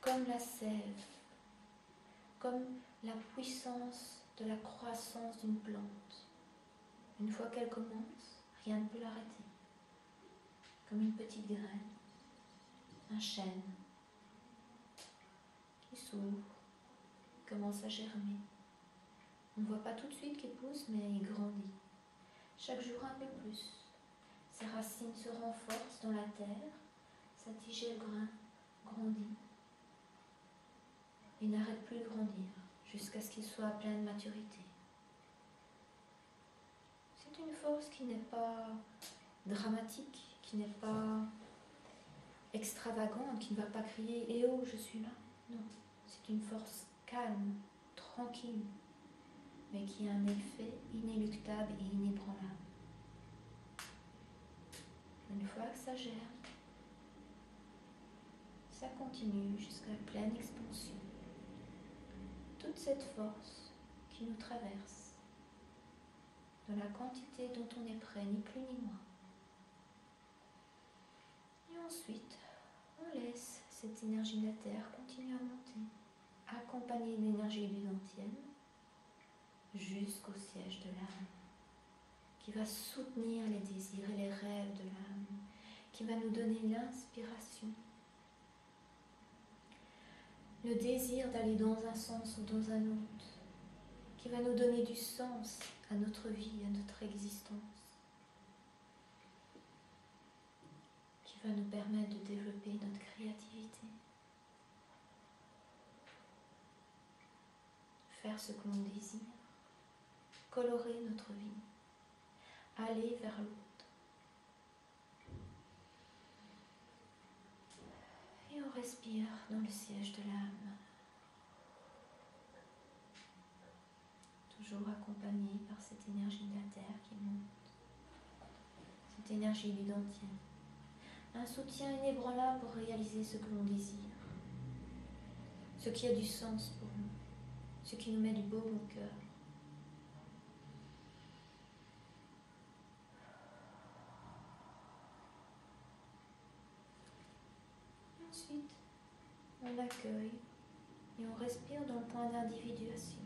Comme la sève, comme la puissance de la croissance d'une plante. Une fois qu'elle commence, rien ne peut l'arrêter. Comme une petite graine, un chêne qui s'ouvre, commence à germer. On ne voit pas tout de suite qu'il pousse, mais il grandit. Chaque jour un peu plus. Ses racines se renforcent dans la terre, sa tigelle grandit et n'arrête plus de grandir jusqu'à ce qu'il soit à pleine maturité. C'est une force qui n'est pas dramatique, qui n'est pas extravagante, qui ne va pas crier « Eh oh, je suis là !» Non, c'est une force calme, tranquille, mais qui a un effet inéluctable et inébranlable. Une fois que ça germe, ça continue jusqu'à la pleine expansion. Toute cette force qui nous traverse, dans la quantité dont on est prêt, ni plus ni moins. Et ensuite, on laisse cette énergie de la Terre continuer à monter, accompagner l'énergie du dantian jusqu'au siège de l'âme, qui va soutenir les désirs et les rêves de l'âme, qui va nous donner l'inspiration, le désir d'aller dans un sens ou dans un autre, qui va nous donner du sens à notre vie, à notre existence, qui va nous permettre de développer notre créativité, faire ce que l'on désire, colorer notre vie, aller vers l'autre. Et on respire dans le siège de l'âme, toujours accompagné par cette énergie de la terre qui monte, cette énergie du dantian. Un soutien inébranlable pour réaliser ce que l'on désire, ce qui a du sens pour nous, ce qui nous met du baume au cœur. Ensuite, on accueille et on respire dans le point d'individuation.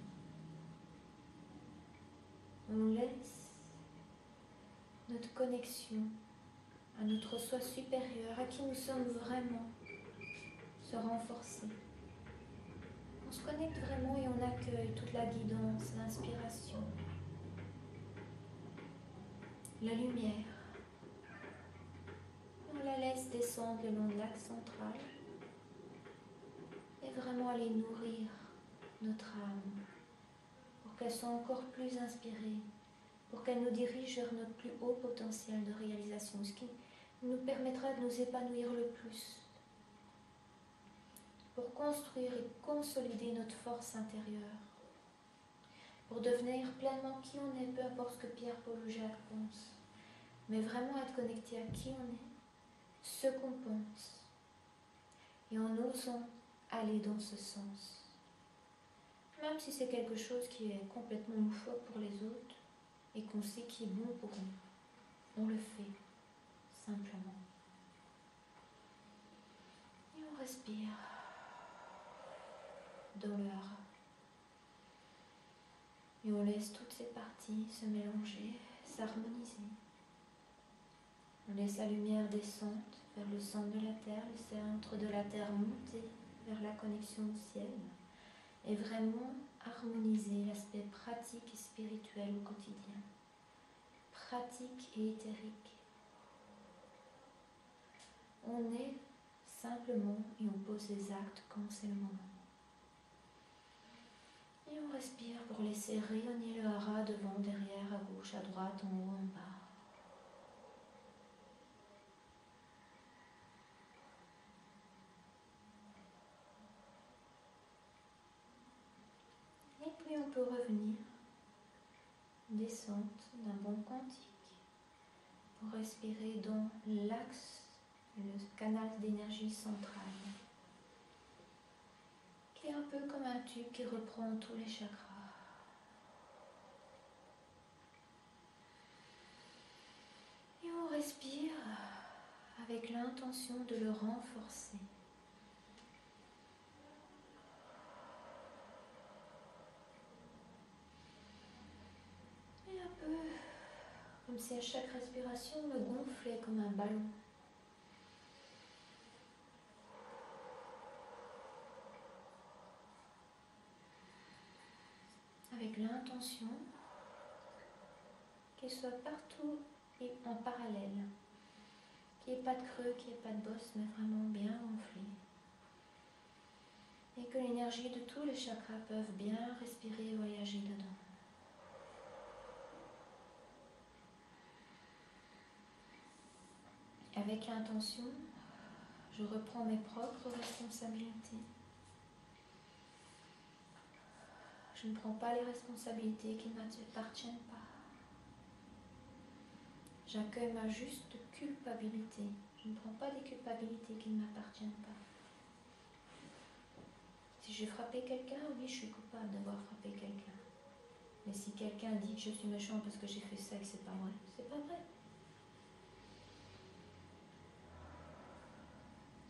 On laisse notre connexion à notre soi supérieur, à qui nous sommes vraiment, se renforcer. On se connecte vraiment et on accueille toute la guidance, l'inspiration, la lumière. Et on la laisse descendre le long de l'axe central et vraiment aller nourrir notre âme pour qu'elle soit encore plus inspirée, pour qu'elle nous dirige vers notre plus haut potentiel de réalisation, ce qui nous permettra de nous épanouir le plus, pour construire et consolider notre force intérieure, pour devenir pleinement qui on est, peu importe ce que Pierre, Paul ou Jacques pensent, mais vraiment être connecté à qui on est, ce qu'on pense, et en osant aller dans ce sens. Même si c'est quelque chose qui est complètement loufoque pour les autres, et qu'on sait qui est bon pour nous, on le fait, simplement. Et on respire dans le hara. Et on laisse toutes ces parties se mélanger, s'harmoniser. On laisse la lumière descendre vers le centre de la Terre, le centre de la Terre monter vers la connexion au ciel et vraiment harmoniser l'aspect pratique et spirituel au quotidien, pratique et éthérique. On est simplement et on pose les actes quand c'est le moment. Et on respire pour laisser rayonner le hara devant, derrière, à gauche, à droite, en haut, en bas. Et puis on peut revenir, descente d'un bon quantique, pour respirer dans l'axe, le canal d'énergie centrale, qui est un peu comme un tube qui reprend tous les chakras. Et on respire avec l'intention de le renforcer. Et un peu comme si à chaque respiration, on le gonflait comme un ballon. Avec l'intention qu'il soit partout et en parallèle. Qu'il n'y ait pas de creux, qu'il n'y ait pas de bosse, mais vraiment bien gonflé. Et que l'énergie de tous les chakras peuvent bien respirer et voyager dedans. Avec l'intention, je reprends mes propres responsabilités. Je ne prends pas les responsabilités qui ne m'appartiennent pas. J'accueille ma juste culpabilité. Je ne prends pas des culpabilités qui ne m'appartiennent pas. Si j'ai frappé quelqu'un, oui, je suis coupable d'avoir frappé quelqu'un. Mais si quelqu'un dit que je suis méchant parce que j'ai fait ça et que c'est pas vrai, c'est pas vrai.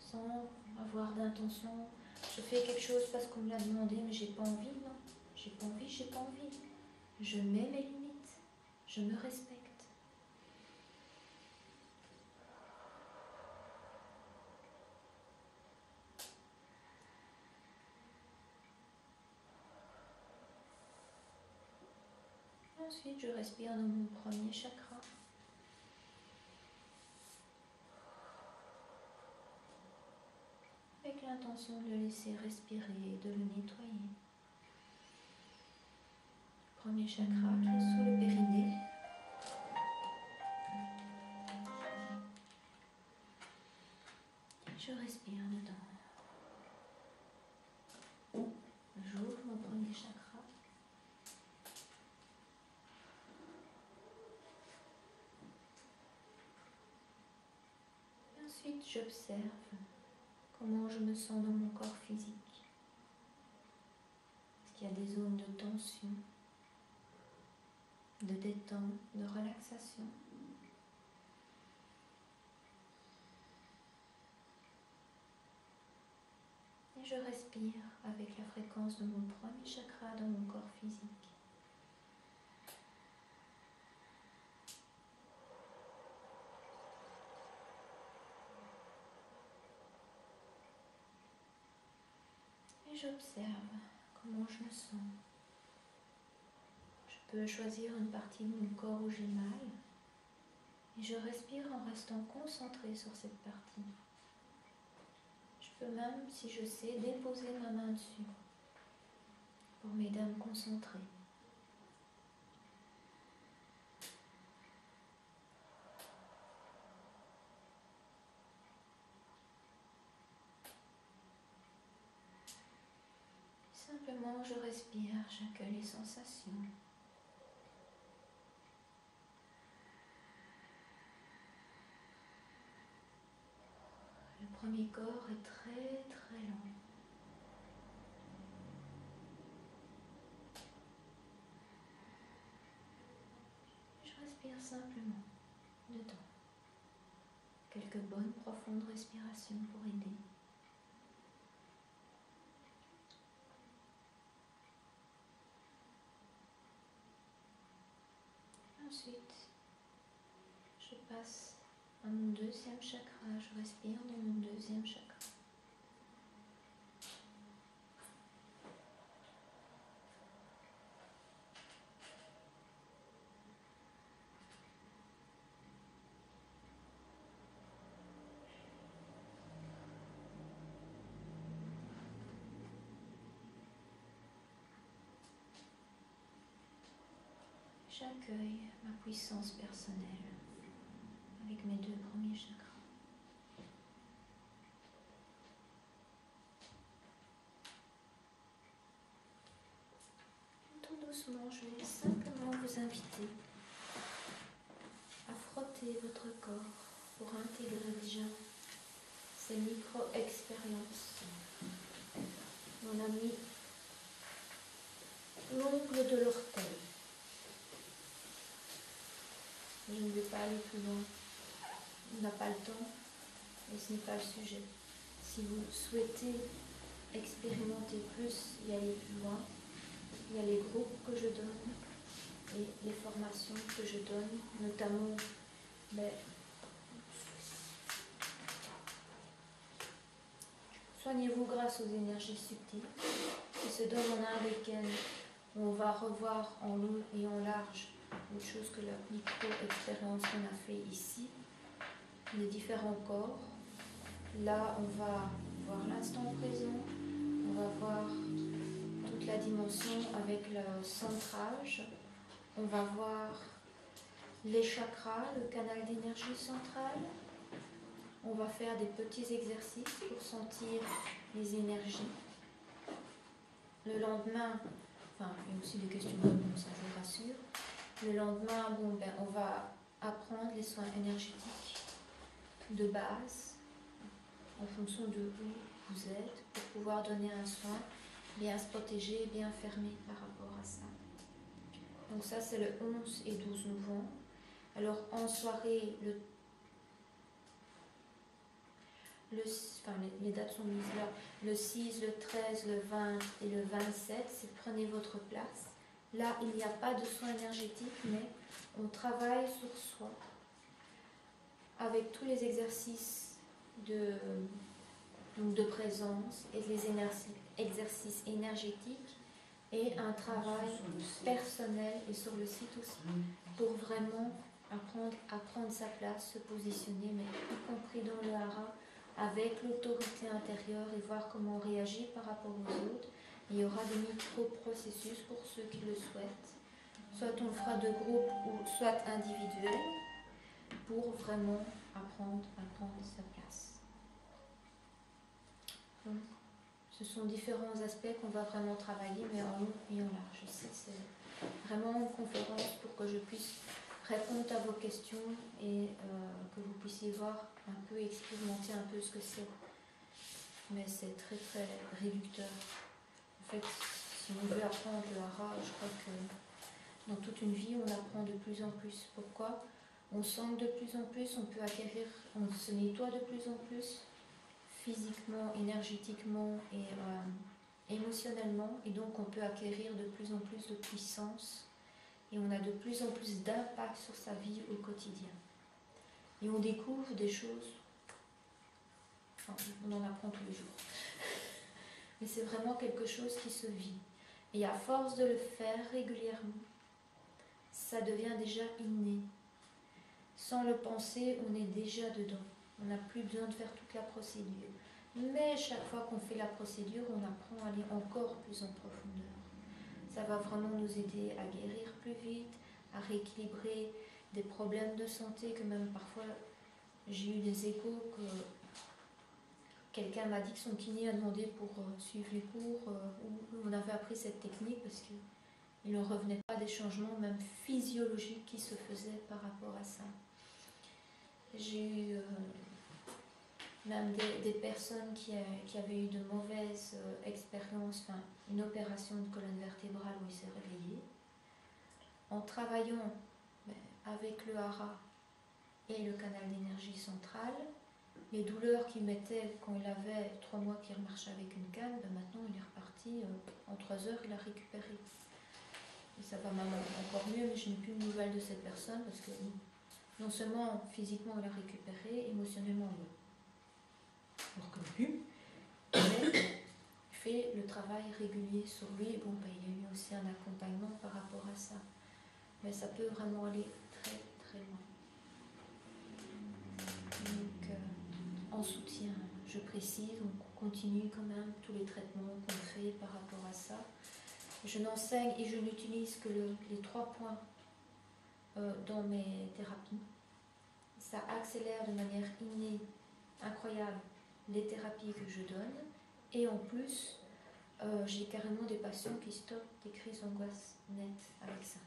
Sans avoir d'intention, je fais quelque chose parce qu'on me l'a demandé, mais j'ai pas envie, non. J'ai pas envie, j'ai pas envie. Je mets mes limites, je me respecte. Ensuite, je respire dans mon premier chakra. Avec l'intention de le laisser respirer et de le nettoyer. Premier chakra qui est sous le périnée. Je respire dedans. J'ouvre mon premier chakra. Ensuite, j'observe comment je me sens dans mon corps physique. Est-ce qu'il y a des zones de tension, de détente, de relaxation? Et je respire avec la fréquence de mon premier chakra dans mon corps physique. Et j'observe comment je me sens. Je peux choisir une partie de mon corps où j'ai mal. Et je respire en restant concentrée sur cette partie. Je peux même, si je sais, déposer ma main dessus pour m'aider à me concentrer. Simplement, je respire, j'accueille les sensations. Le premier corps est très très lent. Je respire simplement dedans. Quelques bonnes profondes respirations pour aider. Ensuite, je passe à mon deuxième chakra. Je respire dans mon deuxième chakra. J'accueille ma puissance personnelle avec mes deux premiers chakras. Tout doucement, je vais simplement vous inviter à frotter votre corps pour intégrer déjà ces micro-expériences. On a mis l'ongle de l'orteil. Je ne vais pas aller plus loin. On n'a pas le temps et ce n'est pas le sujet. Si vous souhaitez expérimenter plus et aller plus loin, il y a les groupes que je donne et les formations que je donne, notamment soignez-vous grâce aux énergies subtiles qui se donnent en un week-end où on va revoir en long et en large autre chose que la micro-expérience qu'on a fait ici, les différents corps. Là, on va voir l'instant présent, on va voir toute la dimension avec le centrage, on va voir les chakras, le canal d'énergie centrale. On va faire des petits exercices pour sentir les énergies. Le lendemain, il y a aussi des questions-réponses, ça je vous rassure. Le lendemain, on va apprendre les soins énergétiques de base en fonction de où vous êtes pour pouvoir donner un soin, bien se protéger, bien fermer par rapport à ça. Donc ça, c'est le 11 et 12 novembre. Alors en soirée, les dates sont mises là, le 6, le 13, le 20 et le 27, c'est prenez votre place. Là, il n'y a pas de soins énergétiques, mais on travaille sur soi avec tous les exercices de présence et les exercices énergétiques et un travail personnel et sur le site aussi pour vraiment apprendre sa place, se positionner, mais y compris dans le hara, avec l'autorité intérieure et voir comment on réagit par rapport aux autres. Il y aura des micro-processus pour ceux qui le souhaitent. Soit on le fera de groupe ou soit individuel pour vraiment apprendre sa place. Donc, ce sont différents aspects qu'on va vraiment travailler, mais en long et en large. Ici, c'est vraiment une conférence pour que je puisse répondre à vos questions et que vous puissiez voir un peu, expérimenter un peu ce que c'est. Mais c'est très très réducteur. En fait, si on veut apprendre le hara, je crois que dans toute une vie, on apprend de plus en plus. Pourquoi ? On sent de plus en plus, on peut acquérir, on se nettoie de plus en plus, physiquement, énergétiquement et émotionnellement, et donc on peut acquérir de plus en plus de puissance, et on a de plus en plus d'impact sur sa vie au quotidien. Et on découvre des choses, on en apprend tous les jours, mais c'est vraiment quelque chose qui se vit. Et à force de le faire régulièrement, ça devient déjà inné. Sans le penser, on est déjà dedans. On n'a plus besoin de faire toute la procédure. Mais chaque fois qu'on fait la procédure, on apprend à aller encore plus en profondeur. Ça va vraiment nous aider à guérir plus vite, à rééquilibrer des problèmes de santé que même parfois j'ai eu des échos que quelqu'un m'a dit que son kiné a demandé pour suivre les cours où on avait appris cette technique parce qu'il ne revenait pas des changements même physiologiques qui se faisaient par rapport à ça. J'ai eu même des personnes qui avaient eu de mauvaises expériences, une opération de colonne vertébrale où il s'est réveillé. En travaillant avec le hara et le canal d'énergie centrale, les douleurs qu'il mettait quand il avait 3 mois qu'il marchait avec une canne, maintenant il est reparti, en 3 heures il a récupéré. Et ça va même encore mieux, mais je n'ai plus de nouvelles de cette personne parce que non seulement physiquement elle a récupéré, émotionnellement non. Alors que plus, mais fait le travail régulier sur lui. Bon, ben, il y a eu aussi un accompagnement par rapport à ça. Mais ça peut vraiment aller très très loin. Donc, en soutien, je précise, on continue quand même tous les traitements qu'on fait par rapport à ça. Je n'enseigne et je n'utilise que les 3 points dans mes thérapies. Ça accélère de manière innée, incroyable, les thérapies que je donne. Et en plus, j'ai carrément des patients qui stoppent des crises d'angoisse nettes avec ça.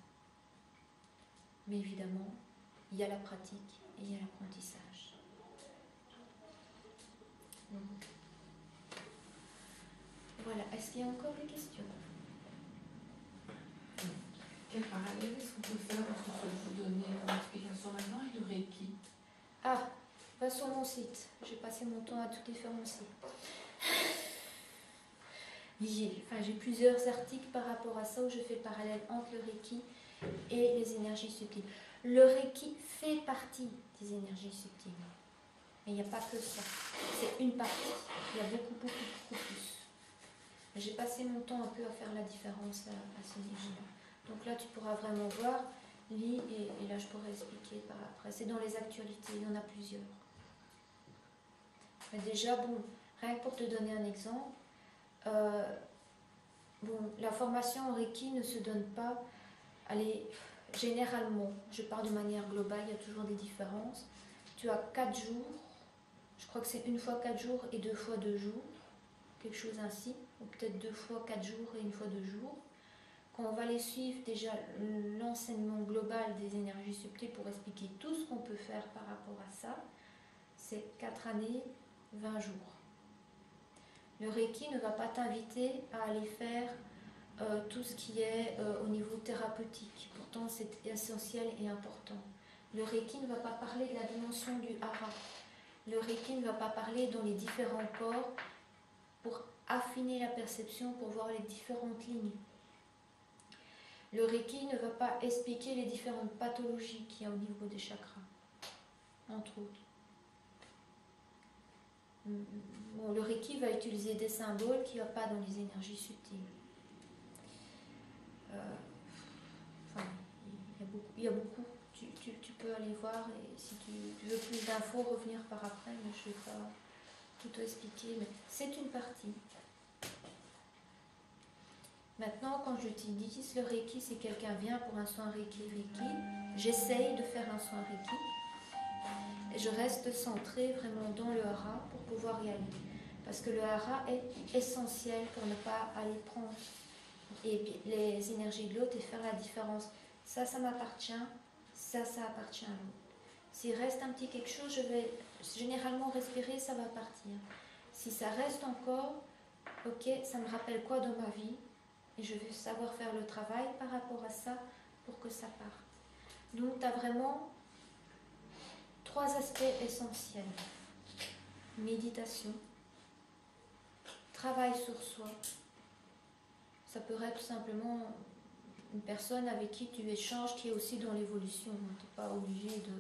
Mais évidemment, il y a la pratique et il y a l'apprentissage. Donc, voilà. Est-ce qu'il y a encore des questions? Quel parallèle est-ce qu'on peut faire entre ce que vous donnez en explication maintenant et le Reiki? Ah, va sur mon site. J'ai passé mon temps à tout différencier. J'ai plusieurs articles par rapport à ça où je fais le parallèle entre le Reiki et les énergies subtiles. Le Reiki fait partie des énergies subtiles. Mais il n'y a pas que ça. C'est une partie. Il y a beaucoup, beaucoup, beaucoup plus. J'ai passé mon temps un peu à faire la différence à ce niveau-là. Donc là, tu pourras vraiment voir, lis, et là, je pourrais expliquer par après. C'est dans les actualités, il y en a plusieurs. Mais déjà, bon, rien que pour te donner un exemple, la formation en Reiki ne se donne pas, généralement, je parle de manière globale, il y a toujours des différences. Tu as 4 jours, je crois que c'est 1 fois 4 jours et 2 fois 2 jours, quelque chose ainsi, ou peut-être 2 fois 4 jours et 1 fois 2 jours. Quand on va les suivre, déjà l'enseignement global des énergies subtiles pour expliquer tout ce qu'on peut faire par rapport à ça, c'est 4 années, 20 jours. Le Reiki ne va pas t'inviter à aller faire tout ce qui est au niveau thérapeutique. Pourtant, c'est essentiel et important. Le Reiki ne va pas parler de la dimension du hara. Le Reiki ne va pas parler dans les différents corps pour affiner la perception, pour voir les différentes lignes. Le Reiki ne va pas expliquer les différentes pathologies qu'il y a au niveau des chakras, entre autres. Bon, le Reiki va utiliser des symboles qu'il n'y a pas dans les énergies subtiles. Il y a beaucoup. Tu peux aller voir et si tu veux plus d'infos, revenir par après, mais je ne vais pas tout expliquer. Mais c'est une partie. Maintenant, quand j'utilise le Reiki, si quelqu'un vient pour un soin Reiki, j'essaye de faire un soin Reiki. Et je reste centrée vraiment dans le hara pour pouvoir y aller. Parce que le hara est essentiel pour ne pas aller prendre les énergies de l'autre et faire la différence. Ça m'appartient, ça appartient à l'autre. S'il reste un petit quelque chose, je vais généralement respirer, ça va partir. Si ça reste encore, ok, ça me rappelle quoi dans ma vie? Et je vais savoir faire le travail par rapport à ça pour que ça parte. Donc, tu as vraiment 3 aspects essentiels. Méditation, travail sur soi. Ça peut être tout simplement une personne avec qui tu échanges, qui est aussi dans l'évolution. Tu n'es pas obligé de...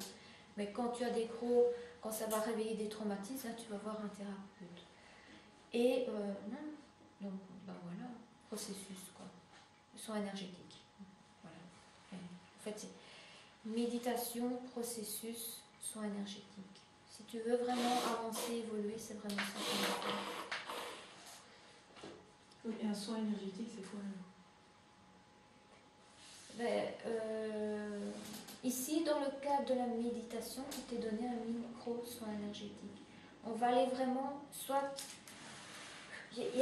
Mais quand tu as des gros... Quand ça va réveiller des traumatismes, là, tu vas voir un thérapeute. Et, donc, ben voilà, processus, quoi. Soin énergétique. Voilà. En fait, c'est méditation, processus, soin énergétique. Si tu veux vraiment avancer, évoluer, c'est vraiment ça qu'il faut faire. Oui, et un soin énergétique, c'est quoi Ici, dans le cadre de la méditation, tu t'es donné un micro-soin énergétique. On va aller vraiment, soit... Il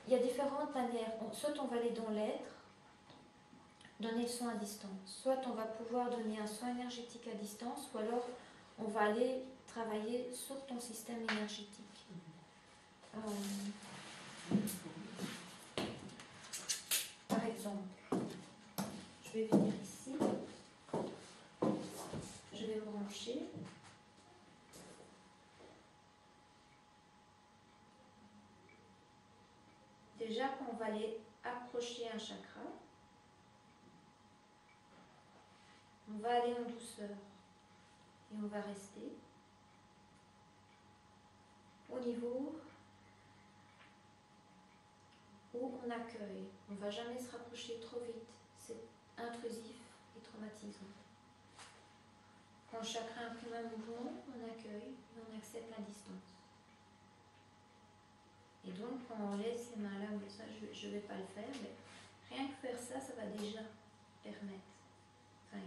y a différentes manières. Soit on va aller dans l'être, donner le soin à distance. Soit on va pouvoir donner un soin énergétique à distance, ou alors on va aller travailler sur ton système énergétique. Par exemple, je vais venir ici, je vais me brancher. Déjà, quand on va aller accrocher un chakra, On va aller en douceur et on va rester au niveau où on accueille. On ne va jamais se rapprocher trop vite, c'est intrusif et traumatisant. Quand chacun imprime un mouvement, on accueille et on accepte la distance. Et donc, quand on laisse ces mains-là, mais ça, je ne vais pas le faire, mais rien que faire ça, ça va déjà permettre. Enfin,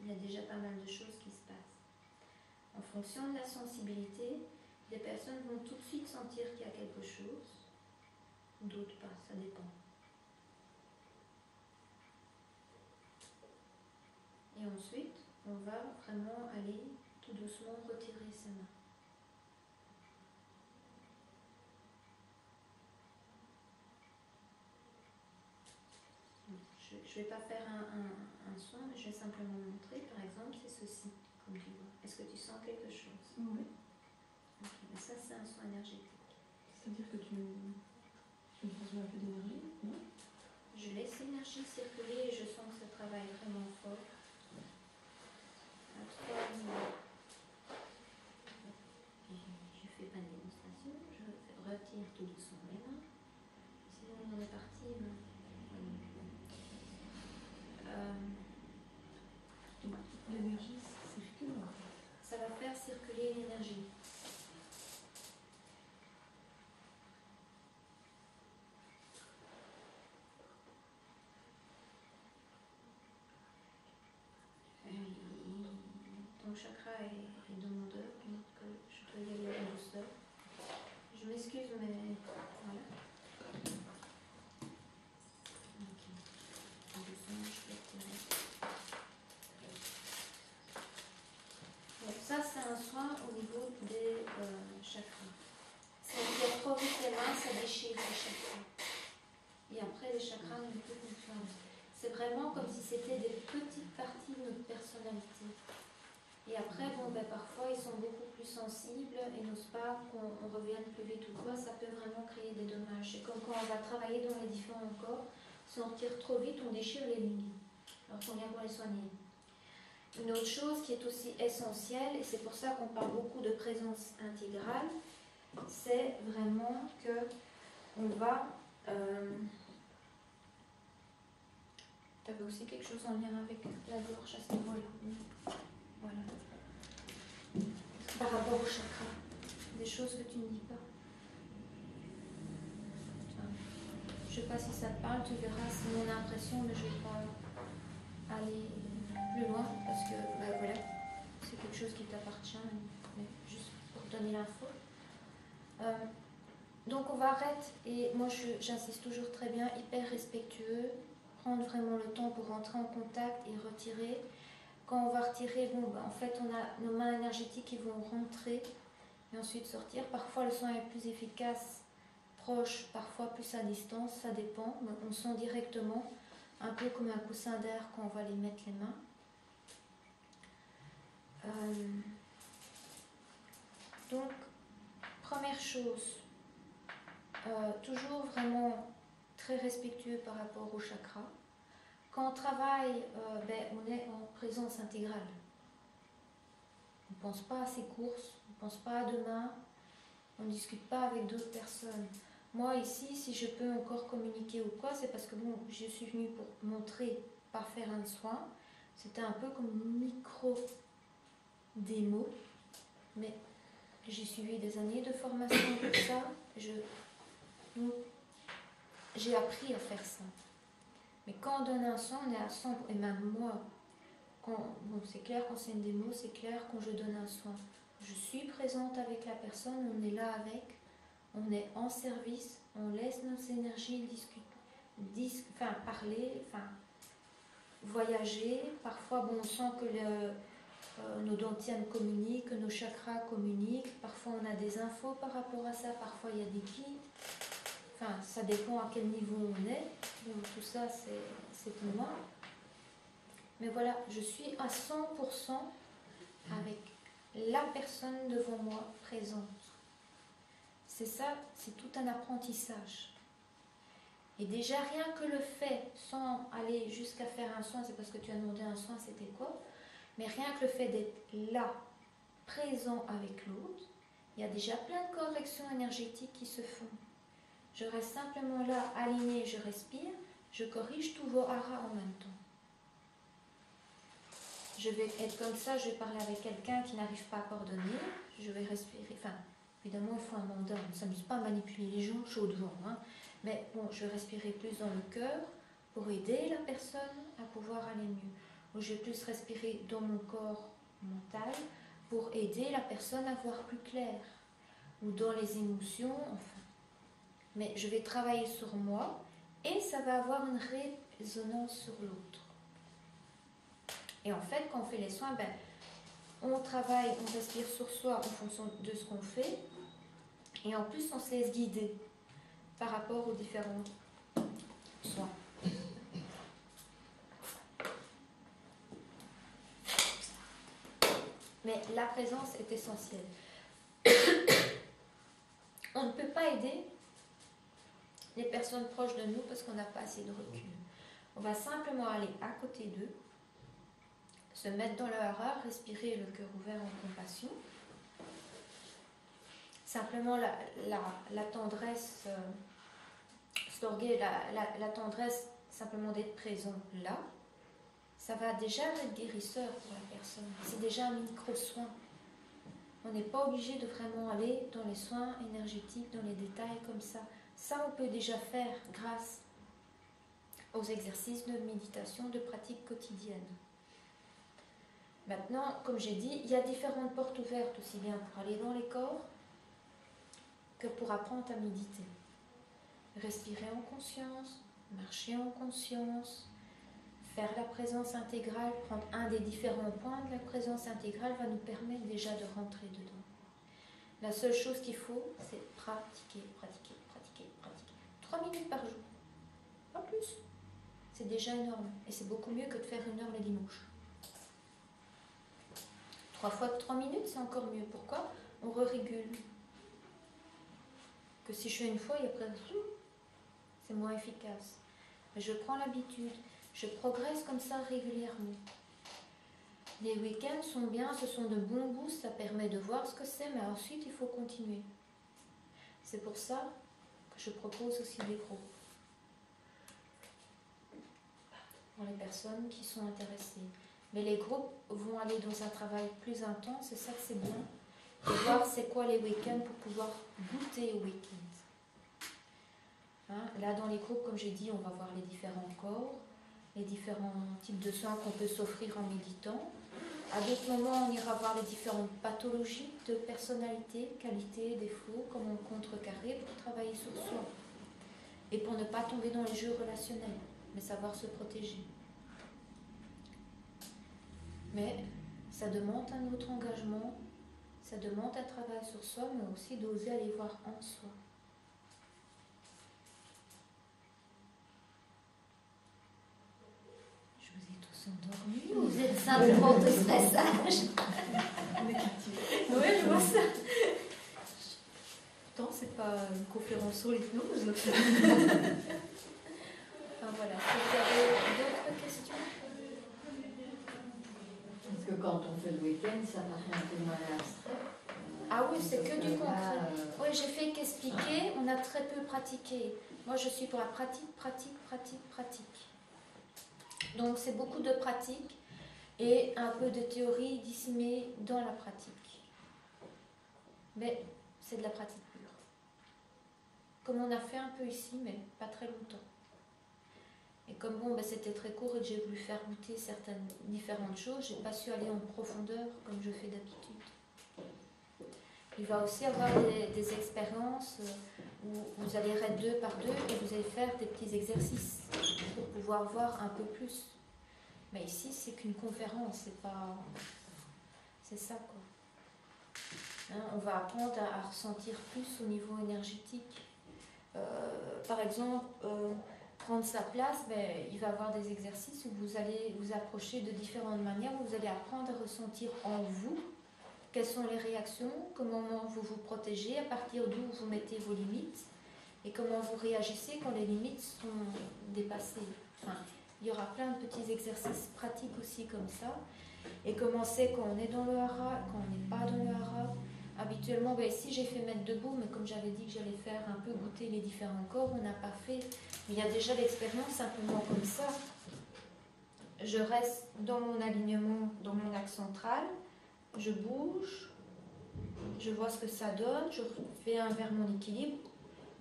il y a déjà pas mal de choses qui se passent. En fonction de la sensibilité, des personnes vont tout de suite sentir qu'il y a quelque chose, d'autres pas, ça dépend. Et ensuite, on va vraiment aller tout doucement retirer ses mains. Je ne vais pas faire un son, mais je vais simplement montrer. Par exemple, c'est ceci, comme tu vois. Est-ce que tu sens quelque chose? Oui. Ok, mais ça, c'est un son énergétique. C'est-à-dire que tu me transmets un peu d'énergie, non? Je laisse l'énergie circuler et je sens que ça travaille vraiment fort. À 3 niveaux. Je ne fais pas de démonstration, je retire tout doucement les mains. Sinon, on est parti. L'énergie circule. Ça va faire circuler l'énergie. Ton chakra est demandeur, donc je dois y aller en douceur. Je m'excuse, mais voilà. Ok. En doucement, je vais tirer. Donc ça, c'est un soin au niveau des chakras. Si on fait trop vite les mains, ça déchire les chakras. Et après, les chakras n'ont plus confiance. C'est vraiment comme si c'était des petites parties de notre personnalité. Et après, parfois, ils sont beaucoup plus sensibles et n'osent pas qu'on revienne plus vite ou quoi. Ça peut vraiment créer des dommages. C'est comme quand on va travailler dans les différents corps. Si on tire trop vite, on déchire les lignes. Alors qu'on vient pour les soigner. Une autre chose qui est aussi essentielle, et c'est pour ça qu'on parle beaucoup de présence intégrale, c'est vraiment que on va... tu avais aussi quelque chose en lien avec la gorge à ce niveau-là. Voilà. Par rapport au chakra, des choses que tu ne dis pas. Enfin, je ne sais pas si ça te parle, tu verras, c'est mon impression, mais je ne vais pas aller plus loin parce que voilà, c'est quelque chose qui t'appartient, mais juste pour te donner l'info. Donc on va arrêter, et moi j'insiste toujours très bien, hyper respectueux, prendre vraiment le temps pour rentrer en contact et retirer. Quand on va retirer, en fait on a nos mains énergétiques qui vont rentrer et ensuite sortir. Parfois le son est plus efficace, proche, parfois plus à distance, ça dépend. Mais on sent directement, un peu comme un coussin d'air quand on va les mettre les mains. Donc, première chose, toujours vraiment très respectueux par rapport au chakra. Quand on travaille, on est en présence intégrale. On ne pense pas à ses courses, on ne pense pas à demain, on ne discute pas avec d'autres personnes. Moi ici, si je peux encore communiquer ou quoi, c'est parce que je suis venue pour montrer, pas faire un soin. C'était un peu comme une micro-démo, mais j'ai suivi des années de formation pour ça. J'ai appris à faire ça. Mais quand on donne un soin, on est à 100%. Et même moi, c'est clair quand c'est une démo, c'est clair quand je donne un soin. Je suis présente avec la personne, on est là avec, on est en service, on laisse nos énergies parler, voyager. Parfois, on sent que nos dentières communiquent, que nos chakras communiquent. Parfois, on a des infos par rapport à ça. Parfois, il y a des guides. Enfin, ça dépend à quel niveau on est. Donc, tout ça, c'est pour moi. Mais voilà, je suis à 100% avec la personne devant moi présente. C'est ça, c'est tout un apprentissage. Et déjà, rien que le fait, sans aller jusqu'à faire un soin, c'est parce que tu as demandé un soin, c'était quoi? Mais rien que le fait d'être là, présent avec l'autre, il y a déjà plein de corrections énergétiques qui se font. Je reste simplement là, alignée, je respire, je corrige tous vos haras en même temps. Je vais être comme ça, je vais parler avec quelqu'un qui n'arrive pas à coordonner, je vais respirer. Enfin, évidemment, il faut un mandat, on ne s'amuse pas à manipuler les gens chaud devant. Mais bon, je vais respirer plus dans le cœur pour aider la personne à pouvoir aller mieux. Ou je vais plus respirer dans mon corps mental pour aider la personne à voir plus clair. Ou dans les émotions, enfin. Mais je vais travailler sur moi et ça va avoir une résonance sur l'autre. Et en fait, quand on fait les soins, on travaille, on respire sur soi en fonction de ce qu'on fait. Et en plus, on se laisse guider par rapport aux différents soins. Mais la présence est essentielle. On ne peut pas aider les personnes proches de nous parce qu'on n'a pas assez de recul. On va simplement aller à côté d'eux, se mettre dans le hara, respirer le cœur ouvert en compassion. Simplement la tendresse, la tendresse, simplement d'être présent là, ça va déjà être guérisseur pour la personne. C'est déjà un micro-soin. On n'est pas obligé de vraiment aller dans les soins énergétiques, dans les détails comme ça. Ça, on peut déjà faire grâce aux exercices de méditation, de pratique quotidienne. Maintenant, comme j'ai dit, il y a différentes portes ouvertes, aussi bien pour aller dans les corps que pour apprendre à méditer. Respirer en conscience, marcher en conscience, faire la présence intégrale, prendre un des différents points de la présence intégrale va nous permettre déjà de rentrer dedans. La seule chose qu'il faut, c'est pratiquer, pratiquer, pratiquer, pratiquer. 3 minutes par jour, pas plus. C'est déjà énorme et c'est beaucoup mieux que de faire 1 heure le dimanche. 3 fois 3 minutes, c'est encore mieux. Pourquoi? On régule. Que si je fais une fois, il y a presque tout. C'est moins efficace. Mais je prends l'habitude. Je progresse comme ça régulièrement. Les week-ends sont bien, ce sont de bons boosts, ça permet de voir ce que c'est, mais ensuite il faut continuer. C'est pour ça que je propose aussi des groupes. Pour les personnes qui sont intéressées. Mais les groupes vont aller dans un travail plus intense, c'est ça que c'est bien. De voir c'est quoi les week-ends pour pouvoir goûter aux week-ends. Là dans les groupes, comme j'ai dit, on va voir les différents corps, les différents types de soins qu'on peut s'offrir en méditant. À d'autres moments, on ira voir les différentes pathologies de personnalité, qualités, défauts, comment contrecarrer pour travailler sur soi. Et pour ne pas tomber dans les jeux relationnels, mais savoir se protéger. Mais ça demande un autre engagement, ça demande un travail sur soi, mais aussi d'oser aller voir en soi. Endormi, ou vous êtes simplement tous très sages? On est captivés. Oui, je vois ça. Pourtant, c'est pas une conférence sur l'hypnose. Enfin voilà, est-ce que vous avez d'autres questions? Parce que quand on fait le week-end, ça paraît un peu moins abstrait. Ah oui, c'est que du concret. Oui, j'ai fait qu'expliquer, on a très peu pratiqué. Moi, je suis pour la pratique, pratique, pratique, pratique. Donc c'est beaucoup de pratique et un peu de théorie dissimée dans la pratique. Mais c'est de la pratique pure. Comme on a fait un peu ici, mais pas très longtemps. Et comme c'était très court et que j'ai voulu faire goûter certaines différentes choses, je n'ai pas su aller en profondeur comme je fais d'habitude. Il va aussi y avoir des expériences où vous allez être 2 par 2 et vous allez faire des petits exercices pour pouvoir voir un peu plus. Mais ici, c'est qu'une conférence, c'est pas... C'est ça, quoi. On va apprendre à ressentir plus au niveau énergétique. Par exemple, prendre sa place, il va y avoir des exercices où vous allez vous approcher de différentes manières, où vous allez apprendre à ressentir en vous quelles sont les réactions, comment vous vous protégez, à partir d'où vous mettez vos limites, et comment vous réagissez quand les limites sont dépassées. Enfin, il y aura plein de petits exercices pratiques aussi comme ça. Et comment c'est quand on est dans le hara, quand on n'est pas dans le hara. Habituellement, ici j'ai fait mettre debout, mais comme j'avais dit que j'allais faire un peu goûter les différents corps, on n'a pas fait. Mais il y a déjà l'expérience simplement comme ça. Je reste dans mon alignement, dans mon axe central, je bouge, je vois ce que ça donne, je fais vers mon équilibre.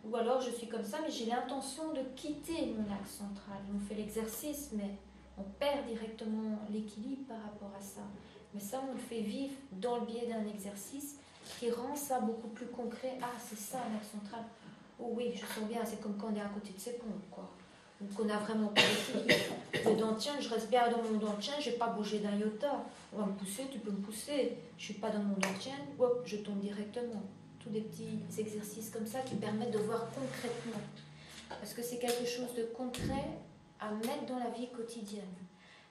Ou alors je suis comme ça, mais j'ai l'intention de quitter mon axe central. On fait l'exercice, mais on perd directement l'équilibre par rapport à ça. Mais ça, on le fait vivre dans le biais d'un exercice qui rend ça beaucoup plus concret. Ah, c'est ça l'axe central. Oh oui, je sens bien, c'est comme quand on est à côté de ses pompes, quoi. Ou qu'on a vraiment pas d'équilibre. Le dentien, je reste bien dans mon dentien, je n'ai pas bougé d'un iota. On va me pousser, tu peux me pousser. Je ne suis pas dans mon dentien, hop, je tombe directement. Tous des petits exercices comme ça qui permettent de voir concrètement. Parce que c'est quelque chose de concret à mettre dans la vie quotidienne.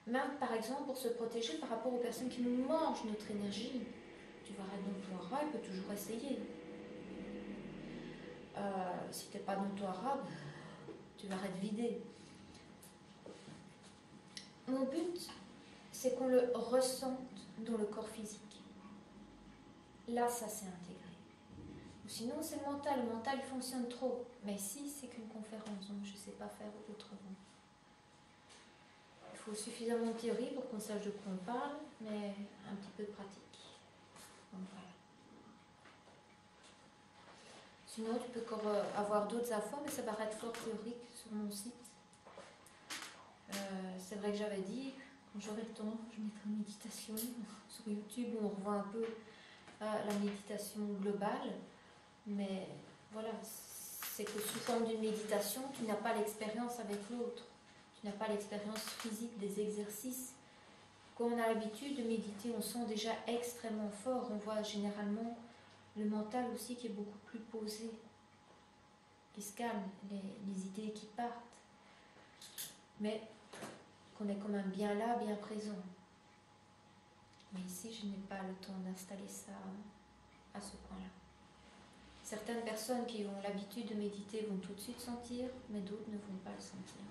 Même par exemple pour se protéger par rapport aux personnes qui nous mangent notre énergie. Tu vas être dans ton hara, il peut toujours essayer. Si tu n'es pas dans ton hara, tu vas être vidé. Mon but, c'est qu'on le ressente dans le corps physique. Là, ça s'est intégré. Sinon, c'est le mental. Le mental, il fonctionne trop. Mais ici, c'est qu'une conférence, donc je ne sais pas faire autrement. Il faut suffisamment de théorie pour qu'on sache de quoi on parle, mais un petit peu de pratique. Donc, voilà. Sinon, tu peux encore avoir d'autres infos, mais ça va être fort théorique sur mon site. C'est vrai que j'avais dit, quand j'aurai le temps, je mettrai une méditation sur YouTube où on revoit un peu la méditation globale. Mais voilà, c'est que sous forme d'une méditation, tu n'as pas l'expérience avec l'autre. Tu n'as pas l'expérience physique des exercices. Quand on a l'habitude de méditer, on sent déjà extrêmement fort. On voit généralement le mental aussi qui est beaucoup plus posé, qui se calme, les idées qui partent. Mais qu'on est quand même bien là, bien présent. Mais ici, je n'ai pas le temps d'installer ça à ce point-là. Certaines personnes qui ont l'habitude de méditer vont tout de suite sentir, mais d'autres ne vont pas le sentir.